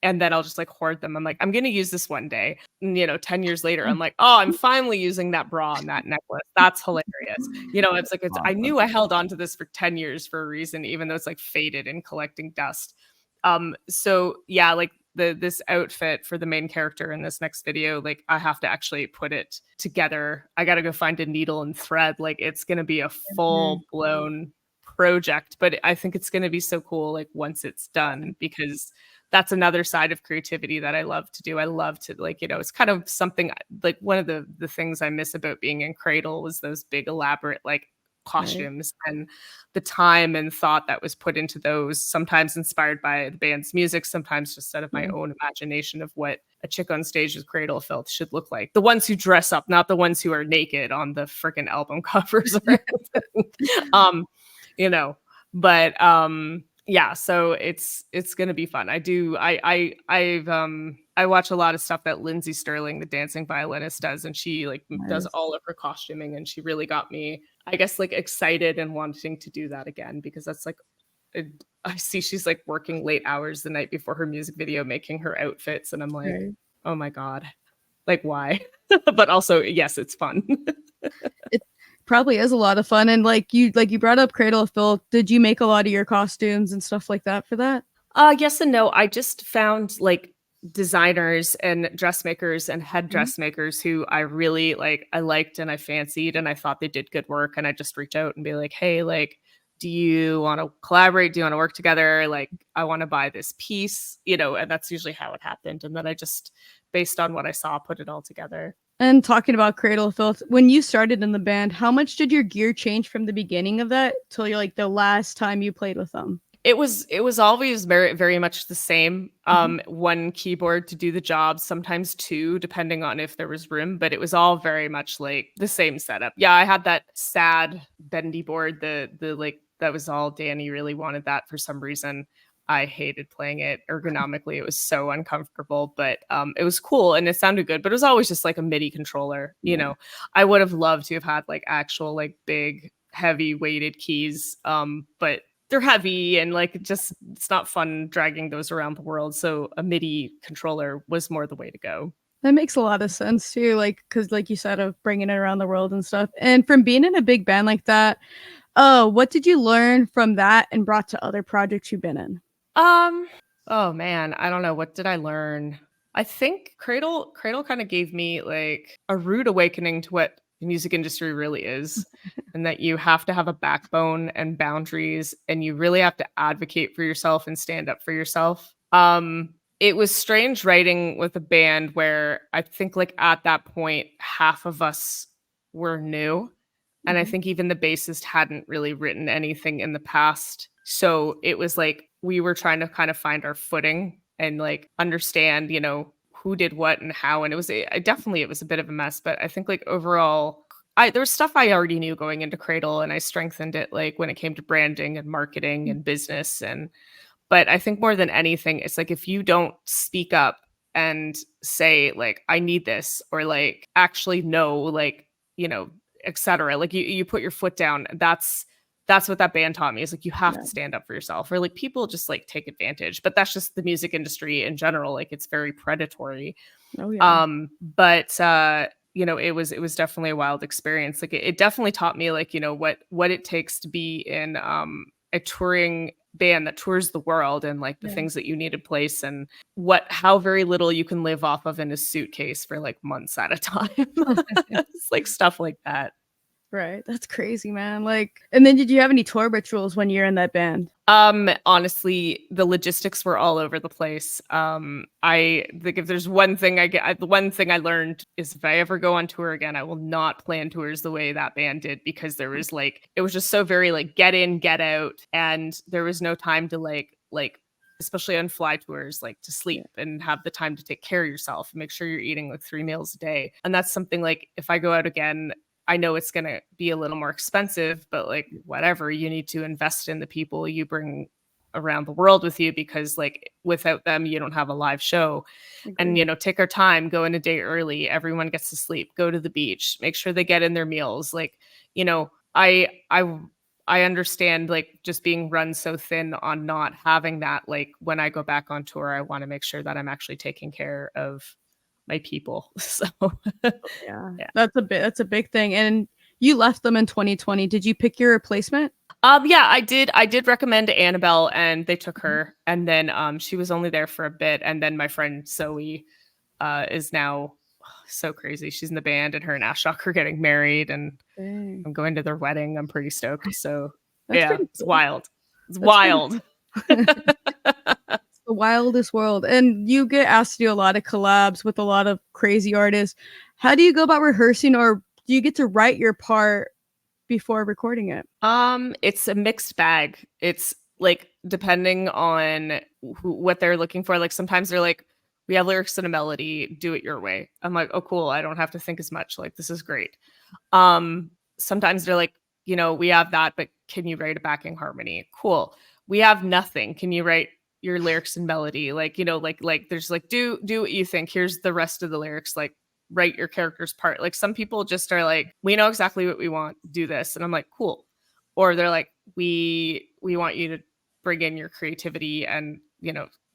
B: And then I'll just like hoard them. I'm like, I'm gonna use this one day. And, 10 years later, I'm like, oh, I'm finally using that bra and that necklace. That's hilarious. It's like, I
A: Awesome.
B: knew I held on to this for 10 years for a reason, even though it's like faded and collecting dust. So yeah, like this outfit for the main character in this next video, like, I have to actually put it together. I gotta go find a needle and thread. Like, it's gonna be a
A: Mhm.
B: full blown project, but I think it's gonna be so cool, like, once it's done, because that's another side of creativity that I love to do. I love to, like, it's kind of something like one of the things I miss about being in Cradle was those big elaborate like
A: Right.
B: costumes and the time and thought that was put into those, sometimes inspired by the band's music, sometimes just out of my
A: Yeah.
B: own imagination of what a chick on stage with Cradle of Filth should look like. The ones who dress up, not the ones who are naked on the freaking album covers or anything. um, you know, but yeah, so it's gonna be fun. I watch a lot of stuff that Lindsay Sterling, the dancing violinist, does, and she like does
A: Nice.
B: all of her costuming, and she really got me, I guess, like excited and wanting to do that again, because that's like I see she's like working late hours the night before her music video making her outfits, and I'm like,
A: Right.
B: oh my god, like, why? But also, yes, it's fun.
A: It probably is a lot of fun. And like you brought up Cradle of Filth. Did you make a lot of your costumes and stuff like that for that?
B: Yes and no. I just found like designers and dressmakers and head
A: Mhm.
B: dressmakers who I really like, I liked and I fancied and I thought they did good work. And I just reach out and be like, hey, like, do you want to collaborate? Do you want to work together? Like, I want to buy this piece, and that's usually how it happened. And then I just, based on what I saw, put it all together.
A: And talking about Cradle of Filth, when you started in the band, how much did your gear change from the beginning of that till you're like the last time you played with them?
B: It was always very very much the same.
A: Mhm.
B: One keyboard to do the job, sometimes two, depending on if there was room, but it was all very much like the same setup. Yeah, I had that sad bendy board, the like that was all Danny really wanted that for some reason. I hated playing it ergonomically. It was so uncomfortable, but it was cool and it sounded good, but it was always just like a MIDI controller,
A: Yeah.
B: I would have loved to have had like actual like big heavy weighted keys, but they're heavy and like it's not fun dragging those around the world. So a MIDI controller was more the way to go.
A: That makes a lot of sense too, like because like you said, of bringing it around the world and stuff. And from being in a big band like that, Oh, what did you learn from that and brought to other projects you've been in?
B: Oh man, I don't know. What did I learn? I think Cradle kind of gave me like a rude awakening to what the music industry really is, and that you have to have a backbone and boundaries, and you really have to advocate for yourself and stand up for yourself. It was strange writing with a band where I think like at that point half of us were new, and I
A: Mhm.
B: think even the bassist hadn't really written anything in the past. So it was like we were trying to kind of find our footing and like understand, who did what and how. And it was a bit of a mess, but I think like overall, there was stuff I already knew going into Cradle, and I strengthened it like when it came to branding and marketing and business. But I think more than anything, it's like if you don't speak up and say like I need this, or like actually no, like, etc. Like you put your foot down. That's what that band taught me, is like you have
A: Yeah.
B: to stand up for yourself, or like people just like take advantage. But that's just the music industry in general. Like it's very predatory.
A: Oh yeah.
B: But it was definitely a wild experience. Like it definitely taught me like, what it takes to be in a touring band that tours the world, and like the
A: Yeah.
B: things that you need in place, and how very little you can live off of in a suitcase for like months at a time. It's like stuff like that.
A: Right. That's crazy, man. Like, and then did you have any tour rituals when you're in that band?
B: Honestly, the logistics were all over the place. I think if there's one thing the one thing I learned is if I ever go on tour again, I will not plan tours the way that band did, because it was just so very like get in, get out, and there was no time to like especially on fly tours, like to
A: Yeah.
B: sleep and have the time to take care of yourself and make sure you're eating like 3 meals a day. And that's something like if I go out again, I know it's going to be a little more expensive, but like whatever, you need to invest in the people you bring around the world with you, because like without them, you don't have a live show. And,
A: Agree.
B: take our time, go in a day early. Everyone gets to sleep, go to the beach, make sure they get in their meals. Like, I understand like just being run so thin on not having that. Like when I go back on tour, I want to make sure that I'm actually taking care of my people. So
A: Yeah.
B: yeah.
A: That's a big thing. And you left them in 2020. Did you pick your replacement?
B: Yeah, I did recommend Annabelle, and they took
A: Mhm.
B: her, and then she was only there for a bit, and then my friend Zoe is now so crazy. She's in the band, and her and Ashok are getting married, and
A: Dang.
B: I'm going to their wedding. I'm pretty stoked. So
A: That's
B: yeah,
A: pretty
B: it's
A: cool.
B: wild. It's
A: That's pretty
B: wild.
A: the wildest world. And you get asked to do a lot of collabs with a lot of crazy artists. How do you go about rehearsing, or do you get to write your part before recording it?
B: It's a mixed bag. It's like depending on what they're looking for. Like sometimes they're like, we have lyrics and a melody, do it your way. I'm like, oh cool, I don't have to think as much. Like this is great. Sometimes they're like, we have that, but can you write a backing harmony? Cool. We have nothing. Can you write your lyrics and melody? Like, like there's like, do what you think. Here's the rest of the lyrics. Like write your character's part. Like some people just are like, we know exactly what we want. Do this. And I'm like, cool. Or they're like, we want you to bring in your creativity and,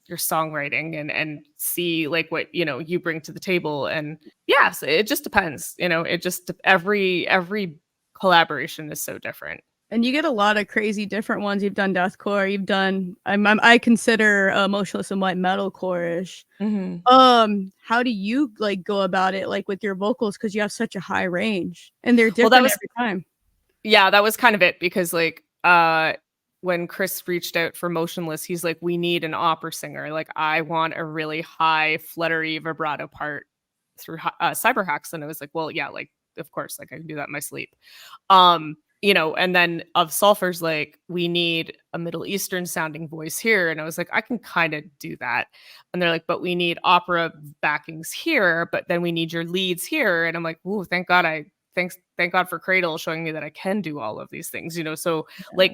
B: your songwriting, and see like what, you bring to the table. And yes, it just depends. It just every collaboration is so different.
A: And you get a lot of crazy different ones. You've done deathcore. You've done. I consider Motionless and White metalcore-ish.
B: Mhm.
A: How do you like go about it, like with your vocals, because you have such a high range and they're
B: Well, that
A: different
B: was
A: every time?
B: yeah, that was kind of it, because like when Chris reached out for Motionless, he's like, we need an opera singer. Like I want a really high fluttery vibrato part through cyber hacks. And I was like, well, yeah, like of course, like I can do that in my sleep. And then Of Sulfur's like, we need a Middle Eastern sounding voice here. And I was like, I can kind of do that. And they're like, but we need opera backings here, but then we need your leads here. And I'm like, ooh, thank God for Cradle showing me that I can do all of these things, So
A: Yeah.
B: like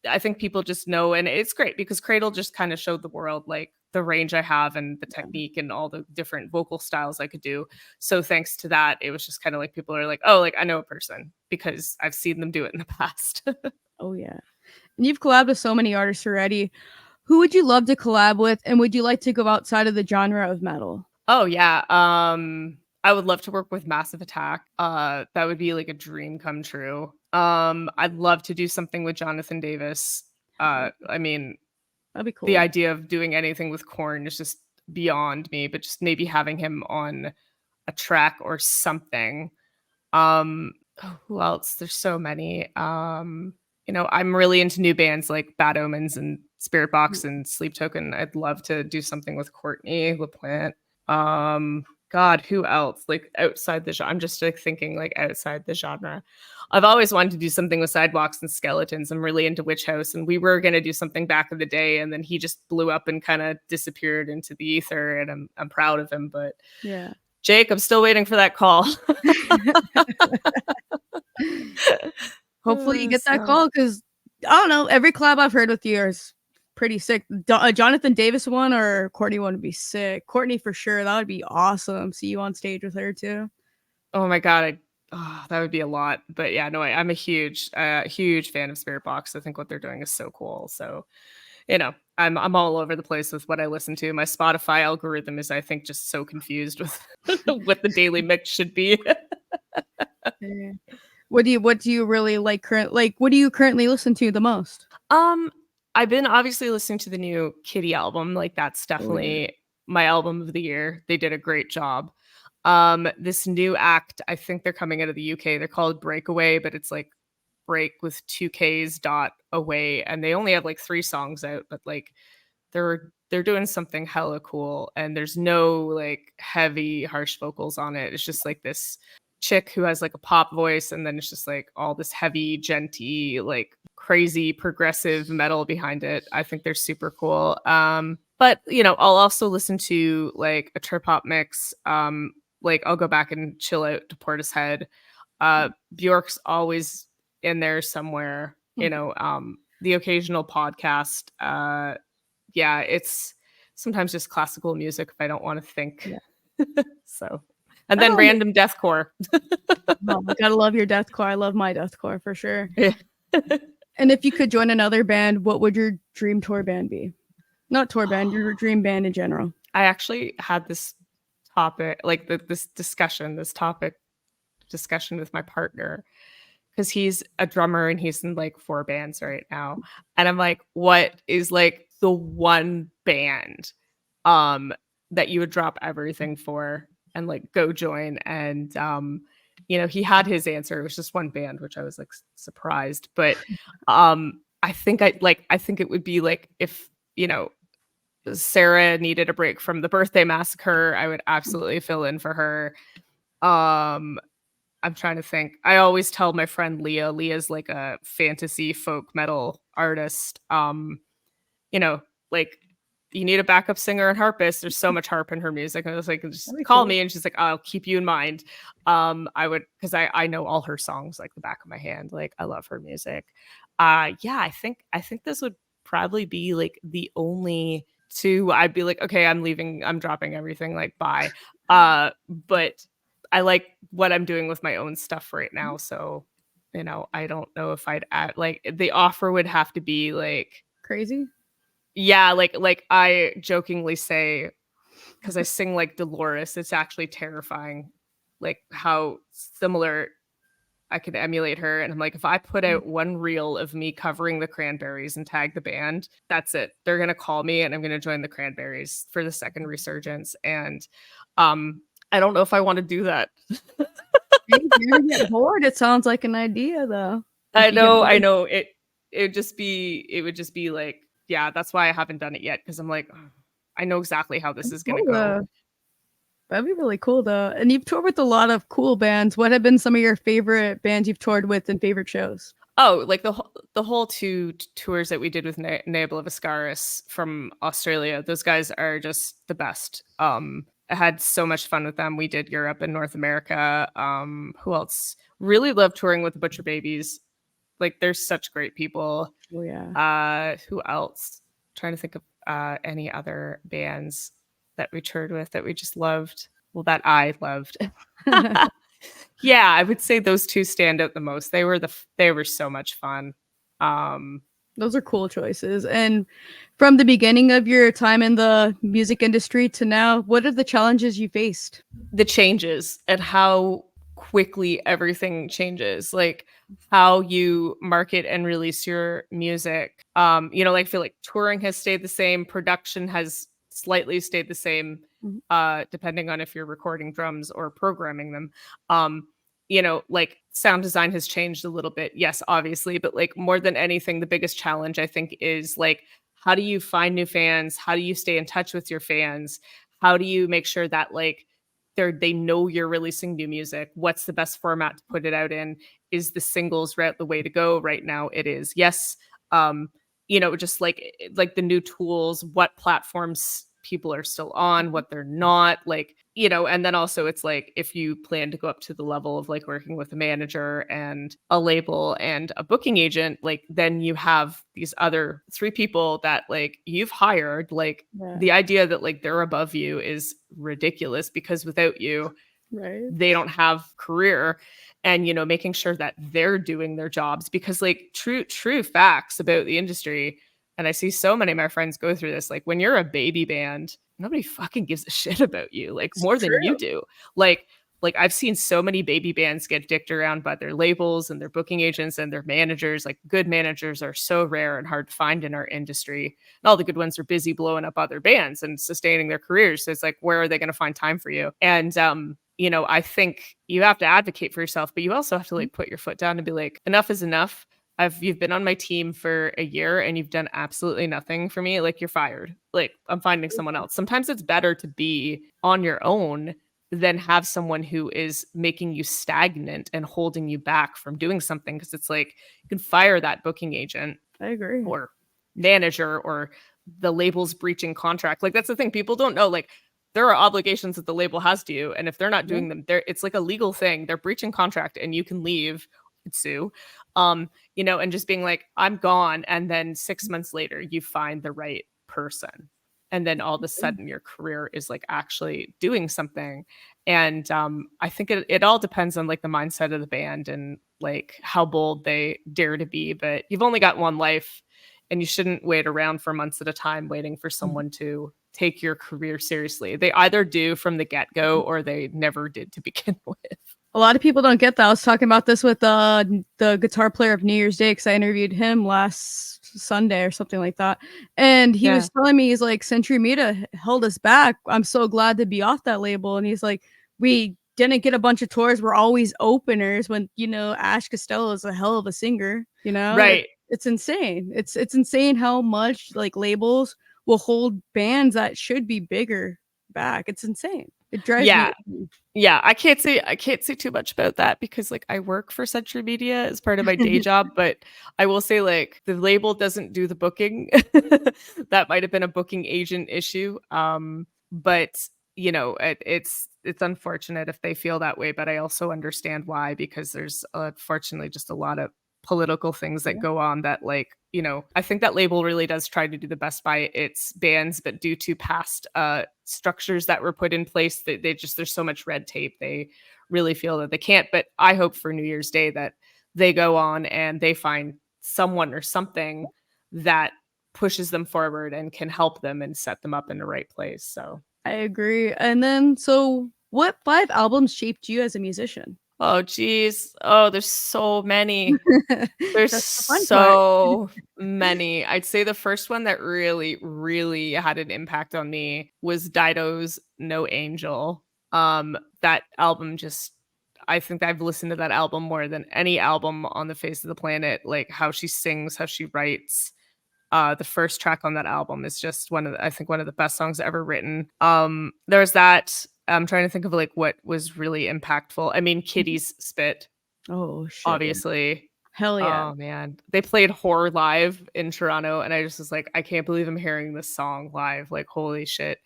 B: I think people just know, and it's great because Cradle just kind of showed the world like the range I have and the technique and all the different vocal styles I could do. So thanks to that, it was just kind of like people are like, oh, like I know a person because I've seen them do it in the past.
A: Oh yeah. And you've collabed with so many artists already. Who would you love to collab with, and would you like to go outside of the genre of metal?
B: Oh yeah. I would love to work with Massive Attack. That would be like a dream come true. I'd love to do something with Jonathan Davis. I mean,
A: That'd be
B: the
A: cool.
B: idea of doing anything with Korn is just beyond me, but just maybe having him on a track or something. Who else? There's so many. I'm really into new bands like Bad Omens and Spirit Box and Sleep Token. I'd love to do something with Courtney LaPlante. God, who else? Like outside the genre. I'm just like thinking like outside the genre. I've always wanted to do something with Sidewalks and Skeletons. I'm really into Witch House, and we were gonna do something back in the day, and then he just blew up and kind of disappeared into the ether. And I'm proud of him, but
A: Yeah.
B: Jake, I'm still waiting for that call.
A: Hopefully you get that call, because I don't know, every collab I've heard with you is pretty sick. Jonathan Davis one or Courtney one would be sick. Courtney for sure, that would be awesome. See you on stage with her too.
B: Oh my god, that would be a lot. But yeah, no, I'm a huge fan of Spirit Box. I think what they're doing is so cool. So, I'm all over the place with what I listen to. My Spotify algorithm is, I think, just so confused with what the daily mix should be.
A: Yeah. What do you really like what do you currently listen to the most?
B: I've been obviously listening to the new Kitty album. Like that's definitely my album of the year. They did a great job. This new act, I think they're coming out of the UK. They're called Breakaway, but it's like break with 2Ks dot away, and they only have like 3 songs out, but like they're doing something hella cool, and there's no like heavy harsh vocals on it. It's just like this chick who has like a pop voice, and then it's just like all this heavy genty like crazy progressive metal behind it. I think they're super cool. But I'll also listen to like a trip hop mix. Like I'll go back and chill out to Portishead. Bjork's always in there somewhere. The occasional podcast. Yeah, it's sometimes just classical music if I don't want to think. Yeah. So, and then random deathcore.
A: Oh, I gotta love your deathcore. I love my deathcore for sure.
B: Yeah.
A: And if you could join another band, what would your dream tour band be? Not tour band, your dream band in general.
B: I actually had this topic, like this discussion with my partner, because he's a drummer and he's in like 4 bands right now. And I'm like, what is like the one band that you would drop everything for and like go join? And he had his answer. It was just one band, which I was like surprised. But I think it would be like if Sarah needed a break from the Birthday Massacre, I would absolutely fill in for her. I'm trying to think. I always tell my friend Leah. Leah's like a fantasy folk metal artist. Like you need a backup singer and harpist. There's so much harp in her music. And I was like, just call me. And she's like, I'll keep you in mind. I would, because I know all her songs like the back of my hand. Like I love her music. Yeah, I think this would probably be like the only 2 I'd be like, okay, I'm leaving. I'm dropping everything. Like bye. But I like what I'm doing with my own stuff right now. So, I don't know if I'd add, like the offer would have to be like
A: crazy.
B: Yeah. Like I jokingly say, because I sing like Dolores, it's actually terrifying. Like how similar I could emulate her. And I'm like, if I put out one reel of me covering the Cranberries and tag the band, that's it. They're going to call me and I'm going to join the Cranberries for the second resurgence. And, I don't know if I want to do that.
A: You're gonna get bored. It sounds like an idea, though.
B: I know. It would just be like, yeah. That's why I haven't done it yet, because I'm like, I know exactly how this is gonna go.
A: That'd be really cool, though. And you've toured with a lot of cool bands. What have been some of your favorite bands you've toured with and favorite shows?
B: Oh, like the whole 2 tours that we did with Cradle of Filth from Australia. Those guys are just the best. I had so much fun with them. We did Europe and North America. Who else? Really love touring with the Butcher Babies. Like they're such great people.
A: Oh yeah.
B: Who else? Trying to think of any other bands that we toured with that we just loved. Well, that I loved. Yeah, I would say those 2 stand out the most. They were so much fun.
A: Those are cool choices. And from the beginning of your time in the music industry to now, what are the challenges you faced?
B: The changes and how quickly everything changes, like how you market and release your music. Like I feel like touring has stayed the same, production has slightly stayed the same,
A: Mhm.
B: depending on if you're recording drums or programming them. Like sound design has changed a little bit, yes, obviously, but like more than anything, the biggest challenge I think is like, how do you find new fans? How do you stay in touch with your fans? How do you make sure that like they know you're releasing new music? What's the best format to put it out in? Is the singles route the way to go? Right now it is. Yes. um just like the new tools, what platforms people are still on, what they're not, like, and then also it's like if you plan to go up to the level of like working with a manager and a label and a booking agent, like then you have these other three people that like you've hired. Like
A: Yeah.
B: the idea that like they're above you is ridiculous, because without you
A: Right.
B: they don't have career. And making sure that they're doing their jobs, because like true facts about the industry, and I see so many of my friends go through this, like when you're a baby band, nobody fucking gives a shit about you, like
A: It's
B: more than you
A: true.
B: do. Like I've seen so many baby bands get dicked around by their labels and their booking agents and their managers. Like good managers are so rare and hard to find in our industry, and all the good ones are busy blowing up other bands and sustaining their careers. So it's like, where are they going to find time for you? And I think you have to advocate for yourself, but you also have to like put your foot down and be like, enough is enough. You've been on my team for a year and you've done absolutely nothing for me. Like, you're fired. Like, I'm finding someone else. Sometimes it's better to be on your own than have someone who is making you stagnant and holding you back from doing something. Cause it's like, you can fire that booking agent
A: I agree.
B: or manager, or the label's breaching contract. Like, that's the thing. People don't know. Like, there are obligations that the label has to you. And if they're not
A: Yeah.
B: doing them, it's like a legal thing. They're breaching contract and you can leave, you could sue. And just being like, I'm gone. And then 6 months later, you find the right person. And then all of a sudden your career is like actually doing something. And I think it all depends on like the mindset of the band and like how bold they dare to be. But you've only got one life, and you shouldn't wait around for months at a time waiting for someone to take your career seriously. They either do from the get-go or they never did to begin with.
A: A lot of people don't get that. I was talking about this with the guitar player of New Year's Day because I interviewed him last Sunday or something like that, and he
B: Yeah.
A: was telling me, he's like, Century Media held us back. I'm so glad to be off that label, and he's like, we didn't get a bunch of tours. We're always openers when Ash Costello is a hell of a singer.
B: Right.
A: It's insane. It's insane how much like labels will hold bands that should be bigger back. It's insane. It drives me.
B: Yeah. Yeah, I can't say too much about that because like I work for Century Media as part of my day job, but I will say like the label doesn't do the booking. That might have been a booking agent issue. But it's unfortunate if they feel that way, but I also understand why, because there's unfortunately just a lot of political things that
A: Yeah.
B: go on that like, I think that label really does try to do the best by its bands, but due to past structures that were put in place, there's so much red tape, they really feel that they can't. But I hope for New Year's Day that they go on and they find someone or something that pushes them forward and can help them and set them up in the right place. So
A: I agree. And then, so what 5 albums shaped you as a musician?
B: oh geez, oh there's so many. There's
A: That's the fun part.
B: so many. I'd say the first one that really, really had an impact on me was Dido's No Angel. That album just, I think I've listened to that album more than any album on the face of the planet. Like how she sings, how she writes. The first track on that album is just I think one of the best songs ever written. There's that. I'm trying to think of like what was really impactful. I mean, Kitty's Spit,
A: Oh shit. Yeah.
B: obviously.
A: Hell yeah.
B: Oh man, they played Horror live in Toronto, and I just was like, I can't believe I'm hearing this song live. Like, holy shit.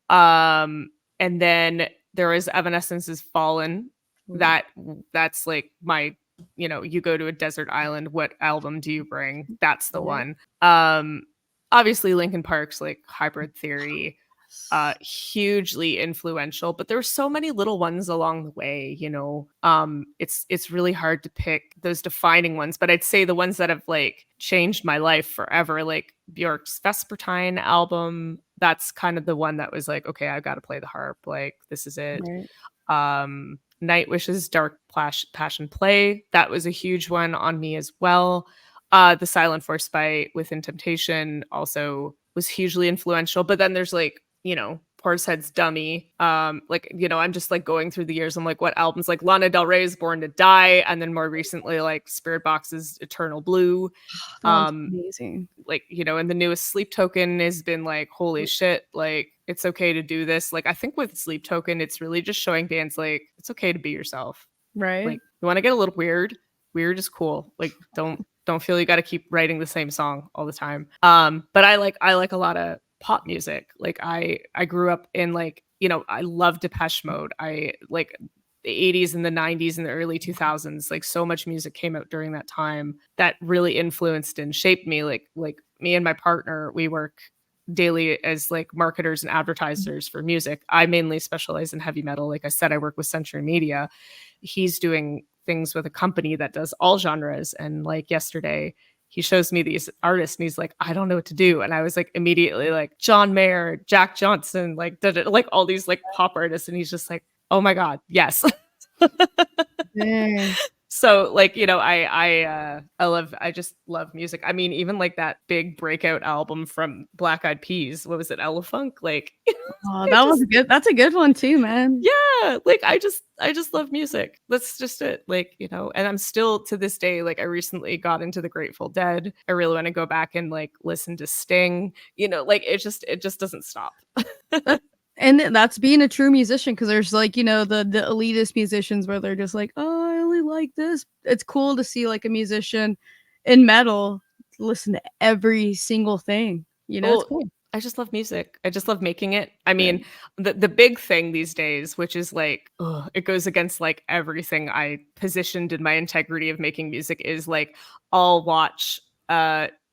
B: And then there was Evanescence's Fallen.
A: Ooh,
B: That's like my, you go to a desert island, what album do you bring? That's the
A: yeah.
B: one. Obviously Linkin Park's like Hybrid Theory. hugely influential, but there were so many little ones along the way, you know. It's really hard to pick those defining ones, but I'd say the ones that have like changed my life forever, like Bjork's Vespertine album, that's kind of the one that was like, okay, I've got to play the harp, like this is it.
A: Right.
B: Nightwish's Dark Passion Play, that was a huge one on me as well. The Silent Force by Within Temptation also was hugely influential. But then there's like, you know, Portishead's Dummy. Like, you know, I'm just like going through the years. I'm like, what albums? Like Lana Del Rey's Born to Die, and then more recently, like Spirit Box's Eternal Blue.
A: That one's amazing.
B: Like, you know, and the newest Sleep Token has been like, holy shit, like it's okay to do this. Like, I think with Sleep Token, it's really just showing bands like it's okay to be yourself.
A: Right.
B: Like, you want to get a little weird. Weird is cool. Like, don't feel you got to keep writing the same song all the time. But I like a lot of pop music. Like I grew up in like, you know, I love Depeche Mode. I like the 80s and the 90s and the early 2000s. Like so much music came out during that time that really influenced and shaped me. Like me and my partner, we work daily as like marketers and advertisers for music. I mainly specialize in heavy metal. Like I said, I work with Century Media. He's doing things with a company that does all genres. And like yesterday, he shows me these artists and he's like, I don't know what to do. And I was like, immediately like John Mayer, Jack Johnson, like all these like pop artists. And he's just like, oh my God, yes. So like, you know, I just love music. I mean, even like that big breakout album from Black Eyed Peas, what was it, Elefunk? Like,
A: oh, that was good. That's a good one too, man.
B: Yeah, like I just love music. That's just it. Like, you know, and I'm still to this day, like I recently got into the Grateful Dead. I really want to go back and like listen to Sting. You know, like it just doesn't stop.
A: And that's being a true musician, because there's like, you know, the elitist musicians where they're just like, oh, I only like this. It's cool to see like a musician in metal listen to every single thing. You know, it's cool.
B: I just love music. I just love making it. I mean, the big thing these days, which is like, it goes against like everything I positioned in my integrity of making music, is like I'll watch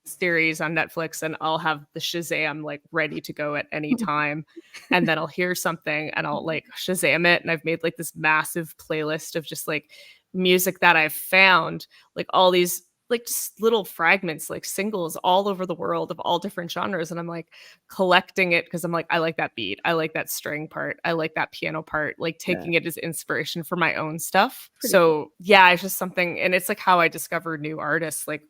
B: series on Netflix and I'll have the Shazam like ready to go at any time. And then I'll hear something and I'll like Shazam it. And I've made like this massive playlist of just like music that I've found, like all these like just little fragments, like singles all over the world of all different genres. And I'm like collecting it because I'm like, I like that beat. I like that string part. I like that piano part, like taking it as inspiration for my own stuff. Pretty cool. Yeah, it's just something. And it's like how I discovered new artists. Like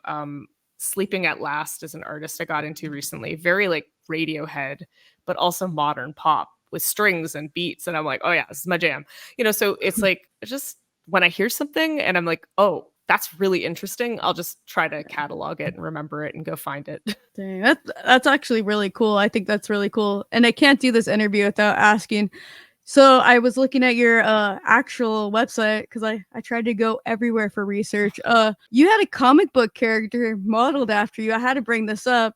B: Sleeping at Last is an artist I got into recently, very like Radiohead, but also modern pop with strings and beats. And I'm like, oh yeah, this is my jam. You know, so it's like just when I hear something and I'm like, oh, that's really interesting, I'll just try to catalog it and remember it and go find it.
A: Dang, that's actually really cool. I think that's really cool. And I can't do this interview without asking. So I was looking at your actual website because I tried to go everywhere for research. You had a comic book character modeled after you. I had to bring this up.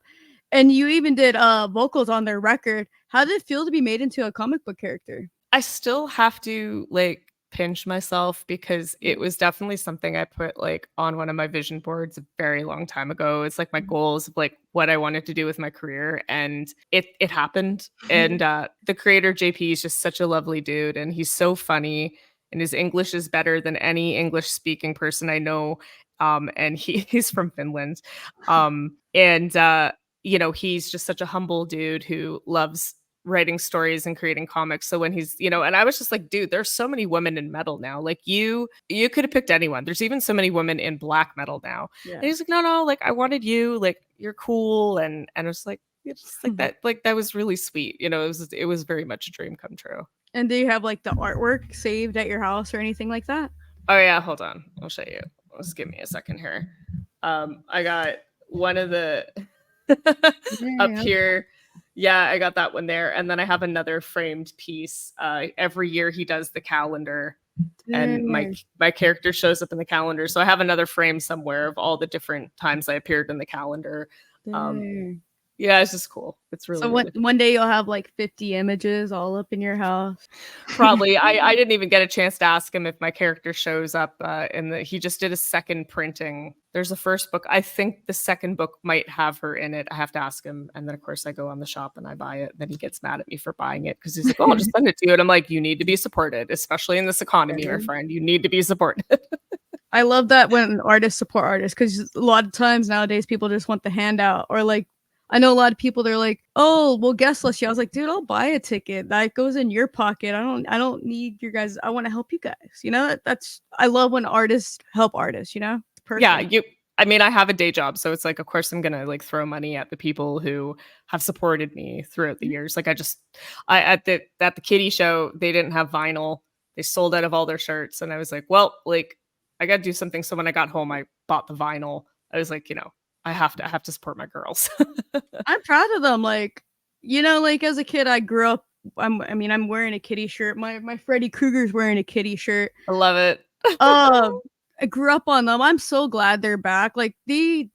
A: And you even did vocals on their record. How did it feel to be made into a comic book character?
B: I still have to like pinch myself because it was definitely something I put like on one of my vision boards a very long time ago. It's like my goals of like what I wanted to do with my career, and it happened. And the creator JP is just such a lovely dude, and he's so funny, and his English is better than any English speaking person I know. And he's from Finland. You know, he's just such a humble dude who loves writing stories and creating comics. So when he's, you know, and I was just like, dude, there's so many women in metal now. Like you could have picked anyone. There's even so many women in black metal now. Yeah. And he's like, no, like I wanted you, like you're cool. And I was like, it's just like that was really sweet. You know, it was very much a dream come true.
A: And do you have like the artwork saved at your house or anything like that?
B: Oh yeah, hold on. I'll show you. Just give me a second here. I got one of the up here. Yeah, I got that one there. And then I have another framed piece. Every year he does the calendar and my character shows up in the calendar. So I have another frame somewhere of all the different times I appeared in the calendar. Yeah, it's just cool. It's
A: So
B: really,
A: one
B: really
A: one day you'll have like 50 images all up in your house.
B: probably. I didn't even get a chance to ask him if my character shows up he just did a second printing. There's a first book. I think the second book might have her in it. I have to ask him. And then of course I go on the shop and I buy it. Then he gets mad at me for buying it because he's like, "Oh, I'll just send it to you." And I'm like, "You need to be supported, especially in this economy, my friend. You need to be supported."
A: I love that when artists support artists because a lot of times nowadays people just want the handout or like I know a lot of people they're like, oh, well, guest list you. I was like, dude, I'll buy a ticket. That goes in your pocket. I don't need your guys. I want to help you guys. You know, that's I love when artists help artists, you know? It's
B: Yeah,
A: perfect.
B: I mean, I have a day job, so it's like, of course, I'm gonna like throw money at the people who have supported me throughout the years. Like, I at the kitty show, they didn't have vinyl. They sold out of all their shirts, and I was like, well, like, I got to do something. So when I got home, I bought the vinyl. I was like, I have to support my girls.
A: I'm proud of them. Like, like as a kid, I grew up. I'm wearing a kitty shirt. My Freddy Krueger's wearing a kitty shirt.
B: I love it.
A: Uh, I grew up on them. I'm so glad they're back. Like they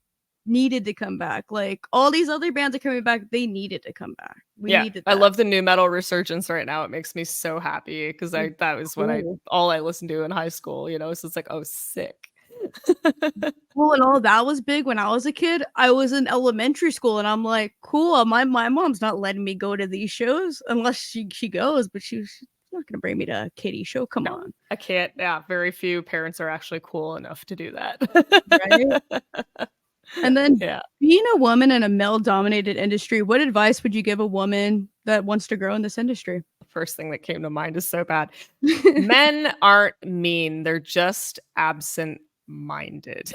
A: needed to come back. Like all these other bands are coming back. They needed to come back. We
B: Yeah,
A: needed
B: I
A: that.
B: love the new metal resurgence right now. It makes me so happy because I that was what I
A: Cool.
B: all I listened to in high school. So it's like, oh, sick.
A: Well, and all that was big when I was a kid. I was in elementary school, and I'm like, cool. My mom's not letting me go to these shows unless she goes, but she's not gonna bring me to a kitty show. Come
B: No,
A: on,
B: I can't. Yeah, very few parents are actually cool enough to do
A: right?
B: that.
A: And then
B: Yeah.
A: being a woman in a male-dominated industry, what advice would you give a woman that wants to grow in this industry?
B: The first thing that came to mind is so bad. Men aren't mean, they're just absent minded.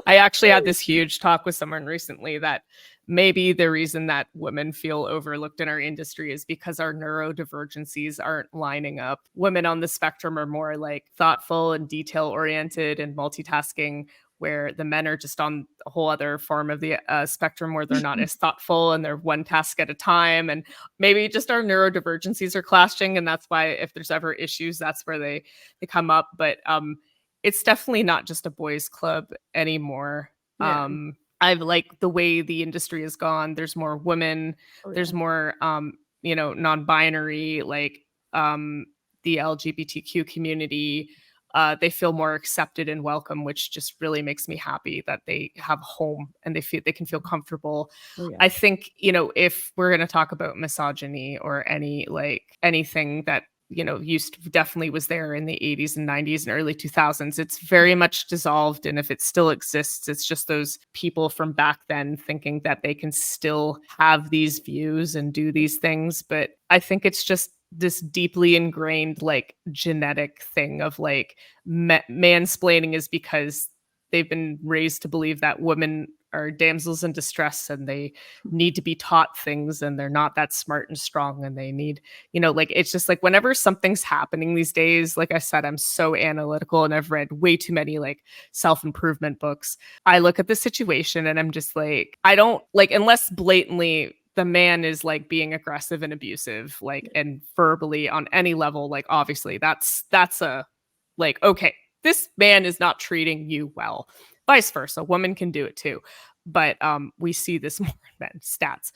B: I actually had this huge talk with someone recently that maybe the reason that women feel overlooked in our industry is because our neurodivergencies aren't lining up. Women on the spectrum are more like thoughtful and detail oriented and multitasking, where the men are just on a whole other form of the spectrum where they're not as thoughtful and they're one task at a time. And maybe just our neurodivergencies are clashing. And that's why if there's ever issues, that's where they come up. But it's definitely not just a boys club anymore.
A: Yeah.
B: I've like the way the industry has gone. There's more women.
A: Oh yeah.
B: There's more, non-binary, like the LGBTQ community. They feel more accepted and welcome, which just really makes me happy that they have a home and they can feel comfortable.
A: Oh yeah.
B: I think, if we're going to talk about misogyny or anything that used to definitely was there in the 80s and 90s and early 2000s. It's very much dissolved. And if it still exists, it's just those people from back then thinking that they can still have these views and do these things. But I think it's just this deeply ingrained, like, genetic thing of like mansplaining is because they've been raised to believe that women are damsels in distress and they need to be taught things and they're not that smart and strong and they need like it's just like whenever something's happening these days, like I said, I'm so analytical and I've read way too many like self-improvement books. I look at the situation and I'm just like, I don't like, unless blatantly the man is like being aggressive and abusive, like, and verbally on any level, like obviously that's a like, okay, this man is not treating you well. Vice versa, a woman can do it too. But we see this more in men. Stats.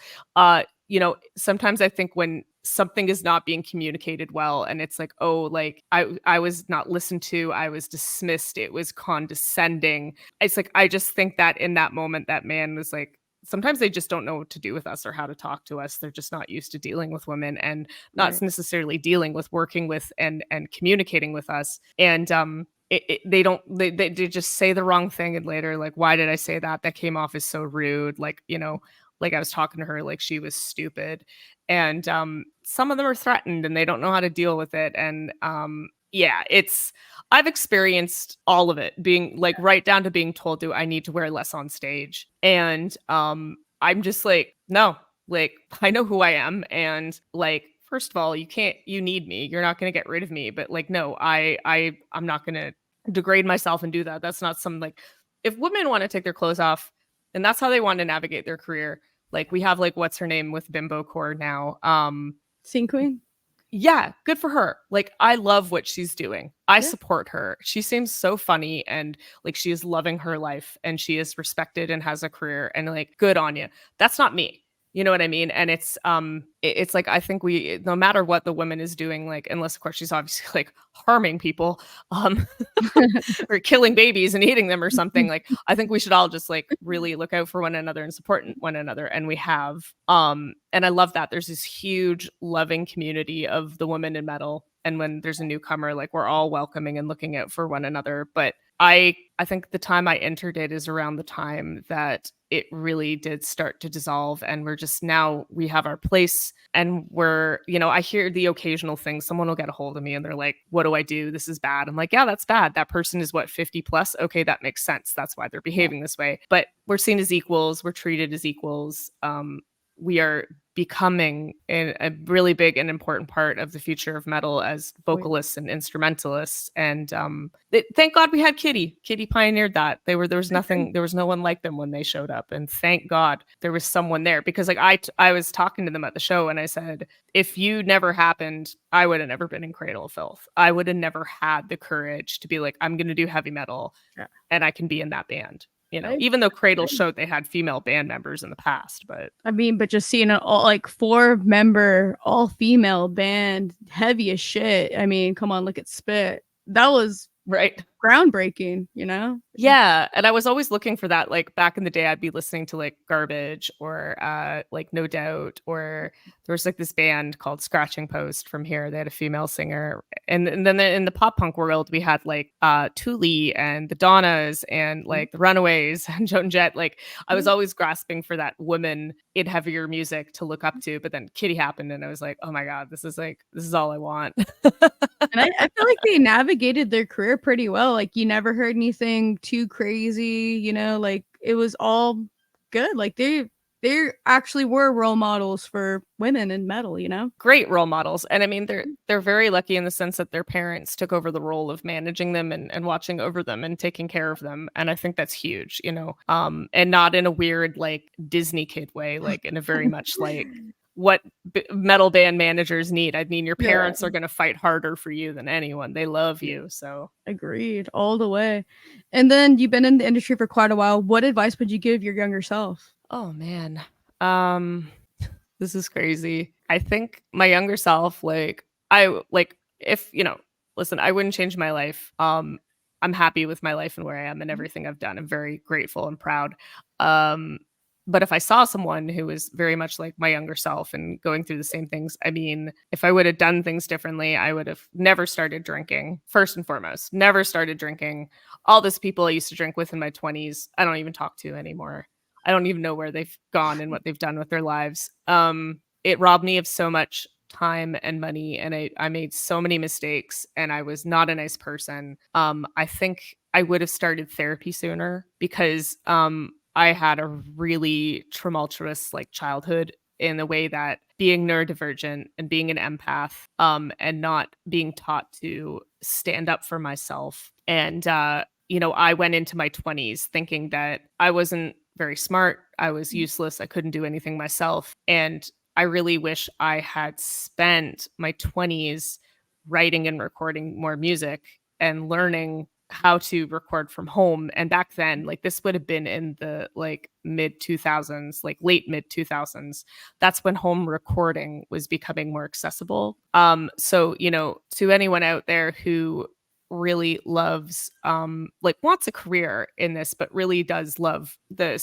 B: Sometimes I think when something is not being communicated well, and it's like, oh, like I was not listened to, I was dismissed, it was condescending. It's like I just think that in that moment, that man was like, sometimes they just don't know what to do with us or how to talk to us. They're just not used to dealing with women and not
A: Right.
B: necessarily dealing with working with and communicating with us. And they just say the wrong thing and later like, why did I say that? That came off as so rude. Like, like I was talking to her like she was stupid. And some of them are threatened and they don't know how to deal with it. And yeah, I've experienced all of it, being like right down to being told to I need to wear less on stage. And I'm just like, no, like I know who I am. And like, first of all, you need me. You're not gonna get rid of me. But like, no, I'm not gonna degrade myself and do that. That's not some like, if women want to take their clothes off and that's how they want to navigate their career. Like we have like what's her name with Bimbo Core now.
A: Scene Queen.
B: Yeah, good for her. Like, I love what she's doing. I
A: Yeah.
B: support her. She seems so funny and like she is loving her life and she is respected and has a career and like good on you. That's not me. You know what I mean? And it's like I think we no matter what the woman is doing, like unless of course she's obviously like harming people, um or killing babies and eating them or something, like I think we should all just like really look out for one another and support one another, and we have and I love that there's this huge loving community of the women in metal, and when there's a newcomer, like we're all welcoming and looking out for one another. But I think the time I entered it is around the time that it really did start to dissolve, and we're just now we have our place, and we're, you know, I hear the occasional thing, someone will get a hold of me and they're like, what do I do, this is bad. I'm like, yeah, that's bad. That person is what, 50 plus? Okay, that makes sense, that's why they're
A: Yeah.
B: behaving this way. But we're seen as equals, we're treated as equals. We are becoming a really big and important part of the future of metal as
A: Oh, yeah.
B: vocalists and instrumentalists. And thank God we had Kitty. Kitty pioneered that. There was
A: I agree.
B: nothing, there was no one like them when they showed up. And thank God there was someone there, because like I was talking to them at the show and I said, if you never happened, I would have never been in Cradle of Filth. I would have never had the courage to be like, I'm going to do heavy metal
A: Yeah.
B: and I can be in that band. You know,
A: I
B: even though Cradle
A: agree.
B: showed they had female band members in the past, but
A: I mean, but just seeing an all like 4-member, all female band, heavy as shit. I mean, come on, look at Spit. That was
B: right.
A: groundbreaking, you know?
B: Yeah, and I was always looking for that. Like back in the day, I'd be listening to like Garbage or like No Doubt, or there was like this band called Scratching Post from here. They had a female singer, and then in the pop punk world, we had like Thule and the Donnas and like the Runaways and Joan Jett. Like I was always grasping for that woman in heavier music to look up to. But then Kitty happened, and I was like, oh my god, this is all I want.
A: And I feel like they navigated their career pretty well. Like you never heard anything too crazy, you know, like it was all good. Like they actually were role models for women in metal, you know?
B: Great role models. And I mean, they're very lucky in the sense that their parents took over the role of managing them and watching over them and taking care of them. And I think that's huge, you know. And not in a weird like Disney kid way, like in a very much like what metal band managers need. I mean, your
A: Yeah,
B: parents are going to fight harder for you than anyone. They love you. So
A: agreed all the way. And then you've been in the industry for quite a while. What advice would you give your younger self?
B: oh man. Um this is crazy. I think my younger self, like I like if, you know, listen, I wouldn't change my life. I'm happy with my life and where I am and everything I've done. I'm very grateful and proud. Um but if I saw someone who was very much like my younger self and going through the same things, I mean, if I would have done things differently, I would have never started drinking. First and foremost, never started drinking. All these people I used to drink with in my 20s, I don't even talk to anymore. I don't even know where they've gone and what they've done with their lives. It robbed me of so much time and money, and I made so many mistakes, and I was not a nice person. I think I would have started therapy sooner, because I had a really tumultuous like childhood, in the way that being neurodivergent and being an empath, and not being taught to stand up for myself. And you know, I went into my 20s thinking that I wasn't very smart, I was useless, I couldn't do anything myself. And I really wish I had spent my 20s writing and recording more music and learning how to record from home. And back then, like this would have been in the like mid 2000s, like late mid 2000s. That's when home recording was becoming more accessible. So, you know, to anyone out there who really loves like wants a career in this but really does love the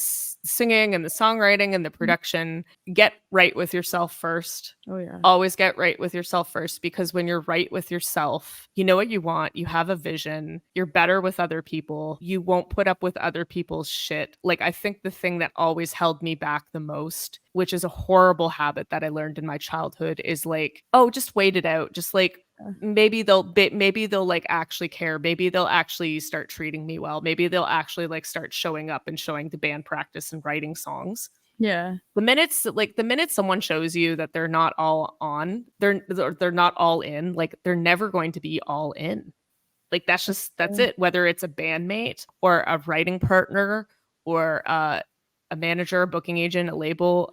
B: singing and the songwriting and the production, get right with yourself first.
A: Oh yeah.
B: Always get right with yourself first, because when you're right with yourself, you know what you want, you have a vision, you're better with other people, you won't put up with other people's shit. Like I think the thing that always held me back the most, which is a horrible habit that I learned in my childhood, is like, oh, just wait it out, just like maybe they'll like actually care, maybe they'll actually start treating me well, maybe they'll actually like start showing up and showing the band practice and writing songs.
A: Yeah.
B: The minute someone shows you that they're not all on, they're not all in, like they're never going to be all in. Like that's it, whether it's a bandmate or a writing partner or a manager, a booking agent, a label,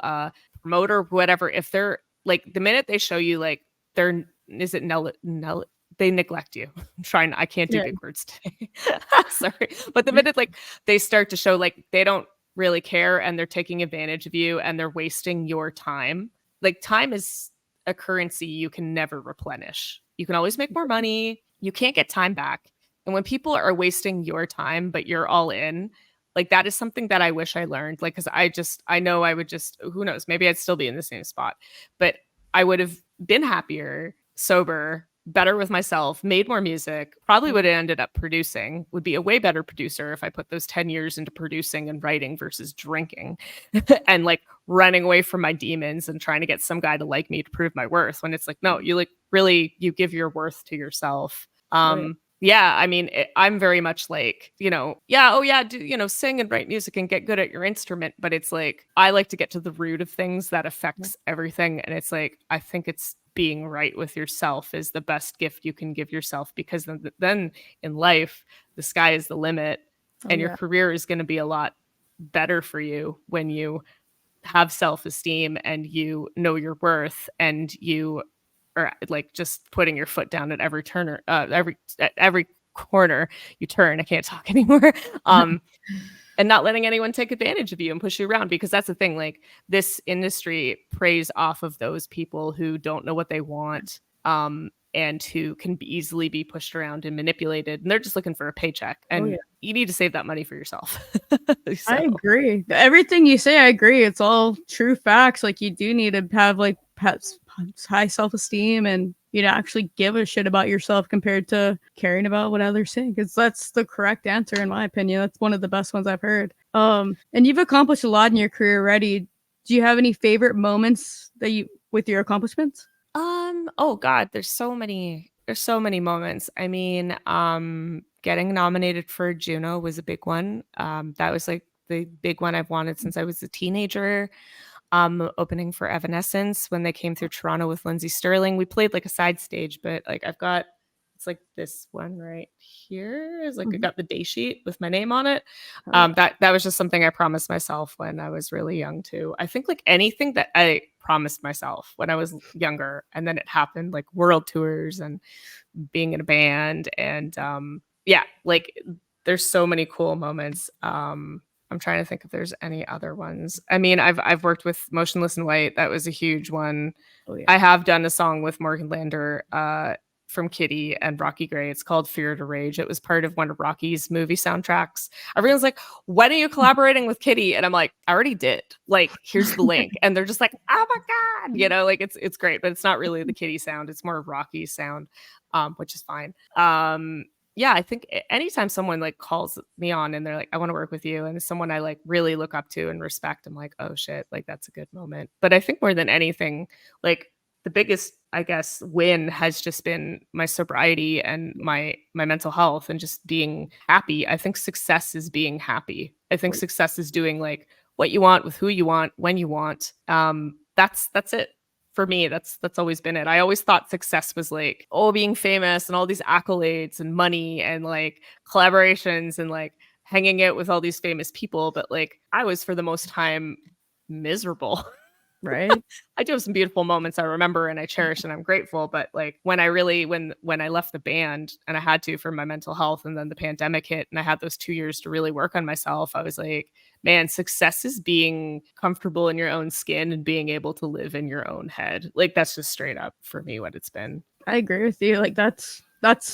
B: promoter, whatever. If they're like, the minute they show you like they're is it they neglect you. I can't do
A: Yeah.
B: big words today. Sorry. But the minute like they start to show like they don't really care and they're taking advantage of you and they're wasting your time. Like time is a currency you can never replenish. You can always make more money. You can't get time back. And when people are wasting your time, but you're all in, like that is something that I wish I learned. Like, cause I know I would just, who knows, maybe I'd still be in the same spot, but I would have been happier, sober, better with myself, made more music, probably would have ended up producing, would be a way better producer if I put those 10 years into producing and writing versus drinking and like running away from my demons and trying to get some guy to like me to prove my worth when it's like, no, you like really, you give your worth to yourself.
A: Right.
B: Yeah, I mean, I'm very much like, yeah, oh yeah, do, sing and write music and get good at your instrument. But it's like, I like to get to the root of things that affects everything. And it's like, I think it's being right with yourself is the best gift you can give yourself, because then in life, the sky is the limit and your career is going to be a lot better for you when you have self-esteem and you know your worth and you or like just putting your foot down at every turn every corner you turn. I can't talk anymore. And not letting anyone take advantage of you and push you around, because that's the thing. Like this industry preys off of those people who don't know what they want, and who can easily be pushed around and manipulated, and they're just looking for a paycheck. And you need to save that money for yourself. So.
A: I agree. Everything you say, I agree. It's all true facts. Like you do need to have like high self-esteem and actually give a shit about yourself compared to caring about what others think. Because that's the correct answer in my opinion. That's one of the best ones I've heard. And you've accomplished a lot in your career already. Do you have any favorite moments with your accomplishments?
B: Oh God, there's so many moments. I mean, getting nominated for Juno was a big one. That was like the big one I've wanted since I was a teenager. Opening for Evanescence when they came through Toronto with Lindsay Sterling. We played like a side stage, but like it's like this one right here is like I got the day sheet with my name on it. That was just something I promised myself when I was really young too. I think like anything that I promised myself when I was younger and then it happened, like world tours and being in a band and yeah, like there's so many cool moments. I'm trying to think if there's any other ones. I mean, I've worked with Motionless in White. That was a huge one. Oh, yeah. I have done a song with Morgan Lander from Kitty and Rocky Gray. It's called Fear to Rage. It was part of one of Rocky's movie soundtracks. Everyone's like, when are you collaborating with Kitty? And I'm like, I already did. Like, here's the link. And they're just like, oh my God. Like it's great, but it's not really the Kitty sound. It's more of Rocky's sound, which is fine. Yeah, I think anytime someone like calls me on and they're like, I want to work with you, and it's someone I like really look up to and respect, I'm like, oh shit, like that's a good moment. But I think more than anything, like the biggest, I guess, win has just been my sobriety and my mental health and just being happy. I think success is being happy. I think success is doing like what you want with who you want, when you want. That's it. For me, that's always been it. I always thought success was like, oh, being famous and all these accolades and money and like collaborations and like hanging out with all these famous people. But like I was for the most time miserable.
A: Right.
B: I do have some beautiful moments I remember and I cherish and I'm grateful. But like when I left the band and I had to for my mental health, and then the pandemic hit and I had those 2 years to really work on myself, I was like, man, success is being comfortable in your own skin and being able to live in your own head. Like that's just straight up for me what it's been.
A: I agree with you. Like that's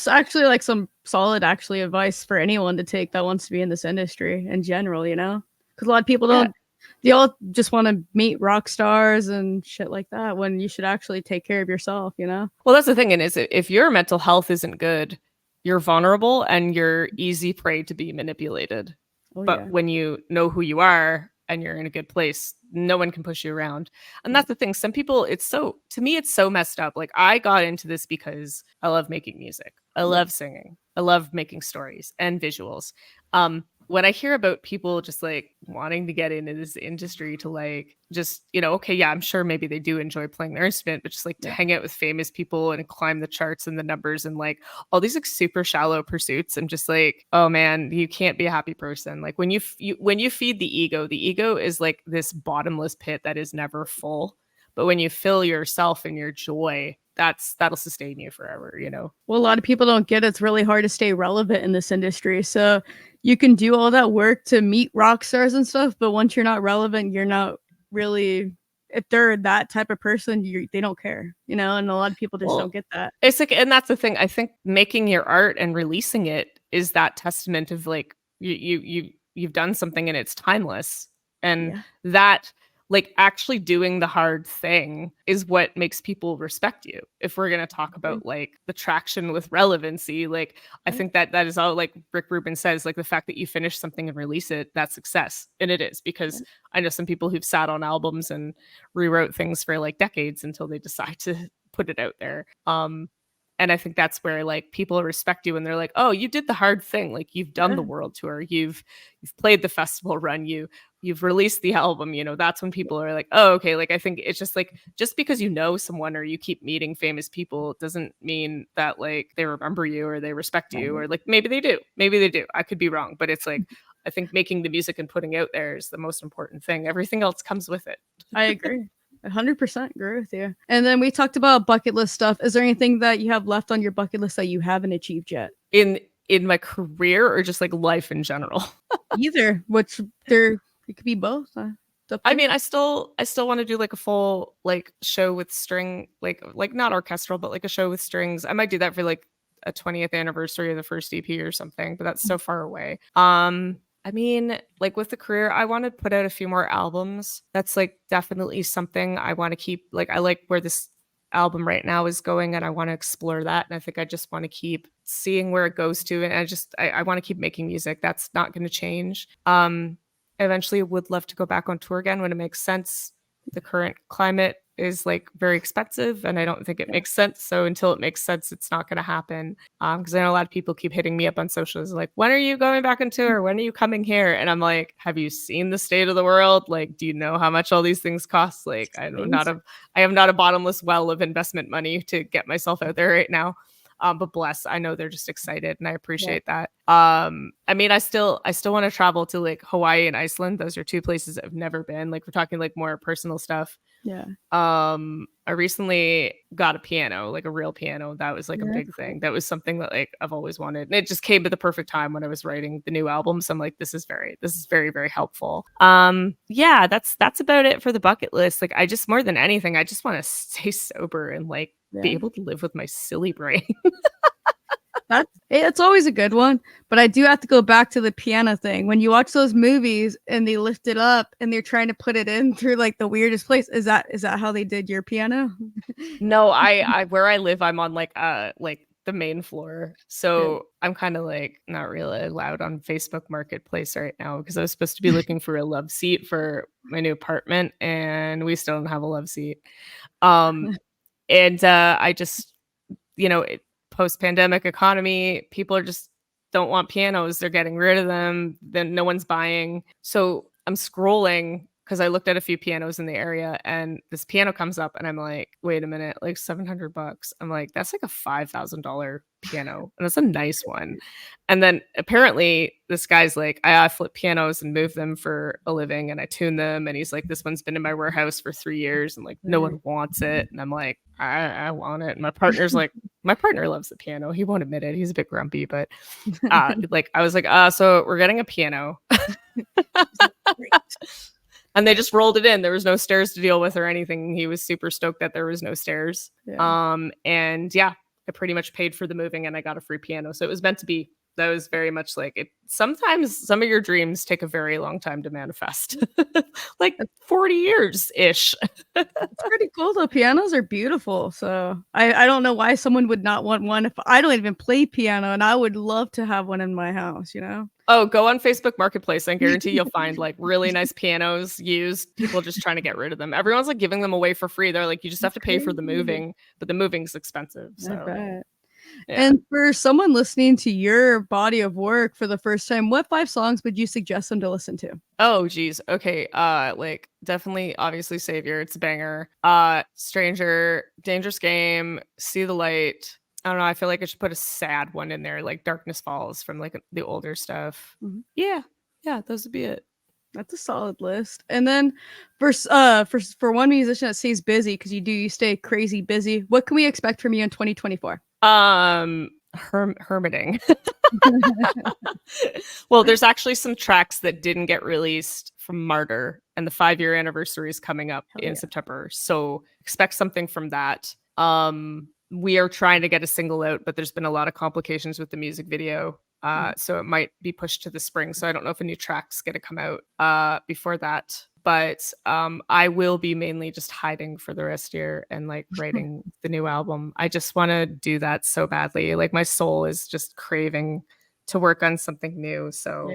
A: actually like some solid actually advice for anyone to take that wants to be in this industry in general, because a lot of people don't. They all just want to meet rock stars and shit like that when you should actually take care of yourself, Well,
B: that's the thing. And is if your mental health isn't good, you're vulnerable and you're easy prey to be manipulated. But when you know who you are and you're in a good place, no one can push you around. And that's the thing. Some people, to me, it's so messed up. Like I got into this because I love making music. I love singing. I love making stories and visuals. When I hear about people just like wanting to get into this industry to like just, okay, yeah, I'm sure maybe they do enjoy playing their instrument, but just like to hang out with famous people and climb the charts and the numbers and like all these like super shallow pursuits. I'm just like, oh man, you can't be a happy person. Like when you feed the ego is like this bottomless pit that is never full. But when you fill yourself and your joy that'll sustain you forever, you know.
A: Well, a lot of people don't get it. It's really hard to stay relevant in this industry. So you can do all that work to meet rock stars and stuff, but once you're not relevant, you're not really, if they're that type of person, they don't care, you know, and a lot of people just don't
B: Well,
A: get that.
B: it's like, and that's the thing. I think making your art and releasing it is that testament of like you've done something and it's timeless. And
A: Yeah.
B: that, like, actually doing the hard thing is what makes people respect you. If we're going to talk
A: Mhm.
B: about like the traction with relevancy, like I
A: Right.
B: think that is all, like Rick Rubin says, like the fact that you finish something and release it, that's success. And it is, because
A: Right.
B: I know some people who've sat on albums and rewrote things for like decades until they decide to put it out there. And I think that's where like people respect you and they're like, "Oh, you did the hard thing. Like you've done the
A: Yeah.
B: world tour. You've played the festival run. You've released the album." You know, that's when people are like, "Oh, okay." Like I think it's just like, just because you know someone or you keep meeting famous people doesn't mean that like they remember you or they respect you,
A: Right.
B: or like maybe they do. Maybe they do. I could be wrong, but it's like I think making the music and putting out there is the most important thing. Everything else comes with it.
A: I agree. 100% agree with you. And then we talked about bucket list stuff. Is there anything that you have left on your bucket list that you haven't achieved yet?
B: In my career or just like life in general?
A: Either, which there it could be both. It's up to
B: I
A: you.
B: mean, I still want to do like a full like show with string, like not orchestral, but like a show with strings. I might do that for like a 20th anniversary of the first EP or something, but that's so far away. I mean, like with the career, I want to put out a few more albums. That's like definitely something I want to keep. Like I like where this album right now is going and I want to explore that. And I think I just want to keep seeing where it goes to. And I want to keep making music. That's not going to change. Eventually would love to go back on tour again when it makes sense. The current climate is like very expensive and I don't think it
A: Yeah.
B: makes sense. So until it makes sense, it's not going to happen. Because I know a lot of people keep hitting me up on socials like, when are you going back on tour? When are you coming here? And I'm like, have you seen the state of the world? Like, do you know how much all these things cost? Like, I am not a bottomless well of investment money to get myself out there right now. But bless, I know they're just excited and I
A: Yeah.
B: appreciate that. I mean, I still want to travel to like Hawaii and Iceland. Those are two places I've never been. Like we're talking like more personal stuff.
A: Yeah.
B: I recently got a piano, like a real piano. That was like a
A: Yeah.
B: big thing. That was something that like I've always wanted. And it just came at the perfect time when I was writing the new album. So I'm like, this is very, very helpful. Yeah, that's about it for the bucket list. Like I just, more than anything, I just want to stay sober and like be
A: Yeah.
B: able to live with my silly brain.
A: It's always a good one, but I do have to go back to the piano thing. When you watch those movies and they lift it up and they're trying to put it in through like the weirdest place, is that how they did your piano?
B: No, I where I live, I'm on like the main floor.
A: Yeah.
B: So I'm kind of like not really allowed on Facebook Marketplace right now because I was supposed to be looking for a love seat for my new apartment and we still don't have a love seat. Um and I just, post-pandemic economy, people are just don't want pianos. They're getting rid of them. Then no one's buying. So I'm scrolling because I looked at a few pianos in the area and this piano comes up and I'm like, wait a minute, like $700. I'm like, that's like a $5,000 piano. And it's a nice one. And then apparently this guy's like, I flip pianos and move them for a living and I tune them. And he's like, this one's been in my warehouse for 3 years and like no one wants it. And I'm like, I want it. And my partner's like, my partner loves the piano. He won't admit it. He's a bit grumpy, but like I was like, so we're getting a piano. And they just rolled it in. There was no stairs to deal with or anything. He was super stoked that there was no stairs.
A: Yeah.
B: And yeah, I pretty much paid for the moving and I got a free piano. So it was meant to be. That was very much like it. Sometimes some of your dreams take a very long time to manifest, like 40 years ish.
A: It's pretty cool though. Pianos are beautiful. So I don't know why someone would not want one if I don't even play piano and I would love to have one in my house, you know?
B: Oh, go on Facebook Marketplace. I guarantee you'll find like really nice pianos used. People just trying to get rid of them. Everyone's like giving them away for free. They're like, you just have to pay for the moving, but the moving's expensive.
A: I
B: So
A: bet.
B: yeah.
A: And for someone listening to your body of work for the first time, what 5 songs would you suggest them to listen to?
B: Oh geez. Okay. Like definitely obviously Savior. It's a banger. Stranger, Dangerous Game, See the Light. I don't know. I feel like I should put a sad one in there, like Darkness Falls from like the older stuff.
A: Mhm.
B: Yeah. Yeah, those would be it.
A: That's a solid list. And then for one musician that stays busy, because you stay crazy busy, what can we expect from you in 2024?
B: Hermiting. Well, there's actually some tracks that didn't get released from Martyr, and the 5-year anniversary is coming up in September. So expect something from that. We are trying to get a single out, but there's been a lot of complications with the music video. So it might be pushed to the spring. So I don't know if a new track's going to come out before that. But I will be mainly just hiding for the rest of the year and like writing the new album. I just want to do that so badly. Like my soul is just craving to work on something new. So,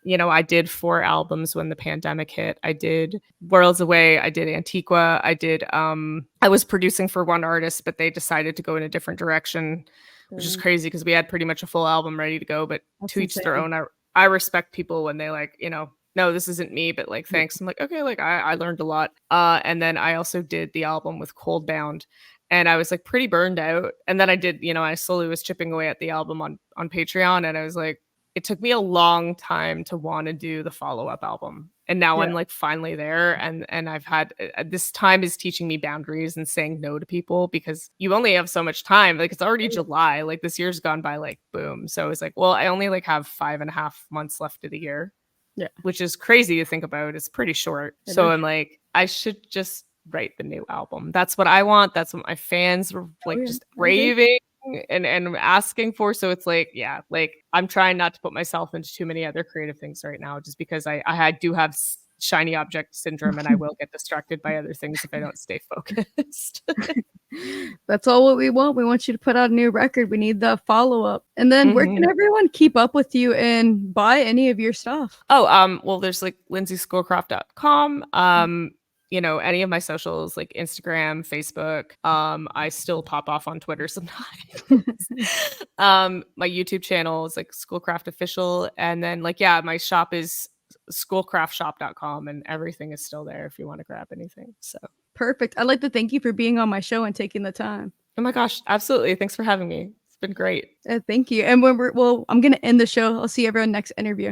B: you know, I did 4 albums when the pandemic hit. I did Worlds Away. I did Antiqua. I was producing for one artist, but they decided to go in a different direction, which is crazy because we had pretty much a full album ready to go, but to each their own. I respect people when they like, you know, no, this isn't me, but like, thanks. I'm like, okay, like I learned a lot. And then I also did the album with Coldbound, and I was like pretty burned out. And then I did, you know, I slowly was chipping away at the album on Patreon, and I was like, it took me a long time to want to do the follow-up album. And now I'm like finally there, and I've had this time is teaching me boundaries and saying no to people, because you only have so much time. Like it's already July, like this year's gone by like boom. So I was like, well, I only like have 5.5 months left of the year. Which is crazy to think about. It's pretty short. So I'm like, I should just write the new album. That's what I want. That's what my fans were like just raving and asking for. So it's like, yeah, like I'm trying not to put myself into too many other creative things right now, just because I do have shiny object syndrome, and I will get distracted by other things if I don't stay focused.
A: That's all what we want. We want you to put out a new record. We need the follow-up. And then where can everyone keep up with you and buy any of your stuff?
B: Oh, well, there's like LindsySchoolcraft.com. You know, any of my socials like Instagram, Facebook. I still pop off on Twitter sometimes. My YouTube channel is like Schoolcraft Official. And then like, yeah, my shop is schoolcraftshop.com, and everything is still there if you want to grab anything. So
A: perfect. I'd like to thank you for being on my show and taking the time.
B: Oh my gosh, absolutely. Thanks for having me. It's been great.
A: Thank you. And I'm going to end the show. I'll see everyone next interview.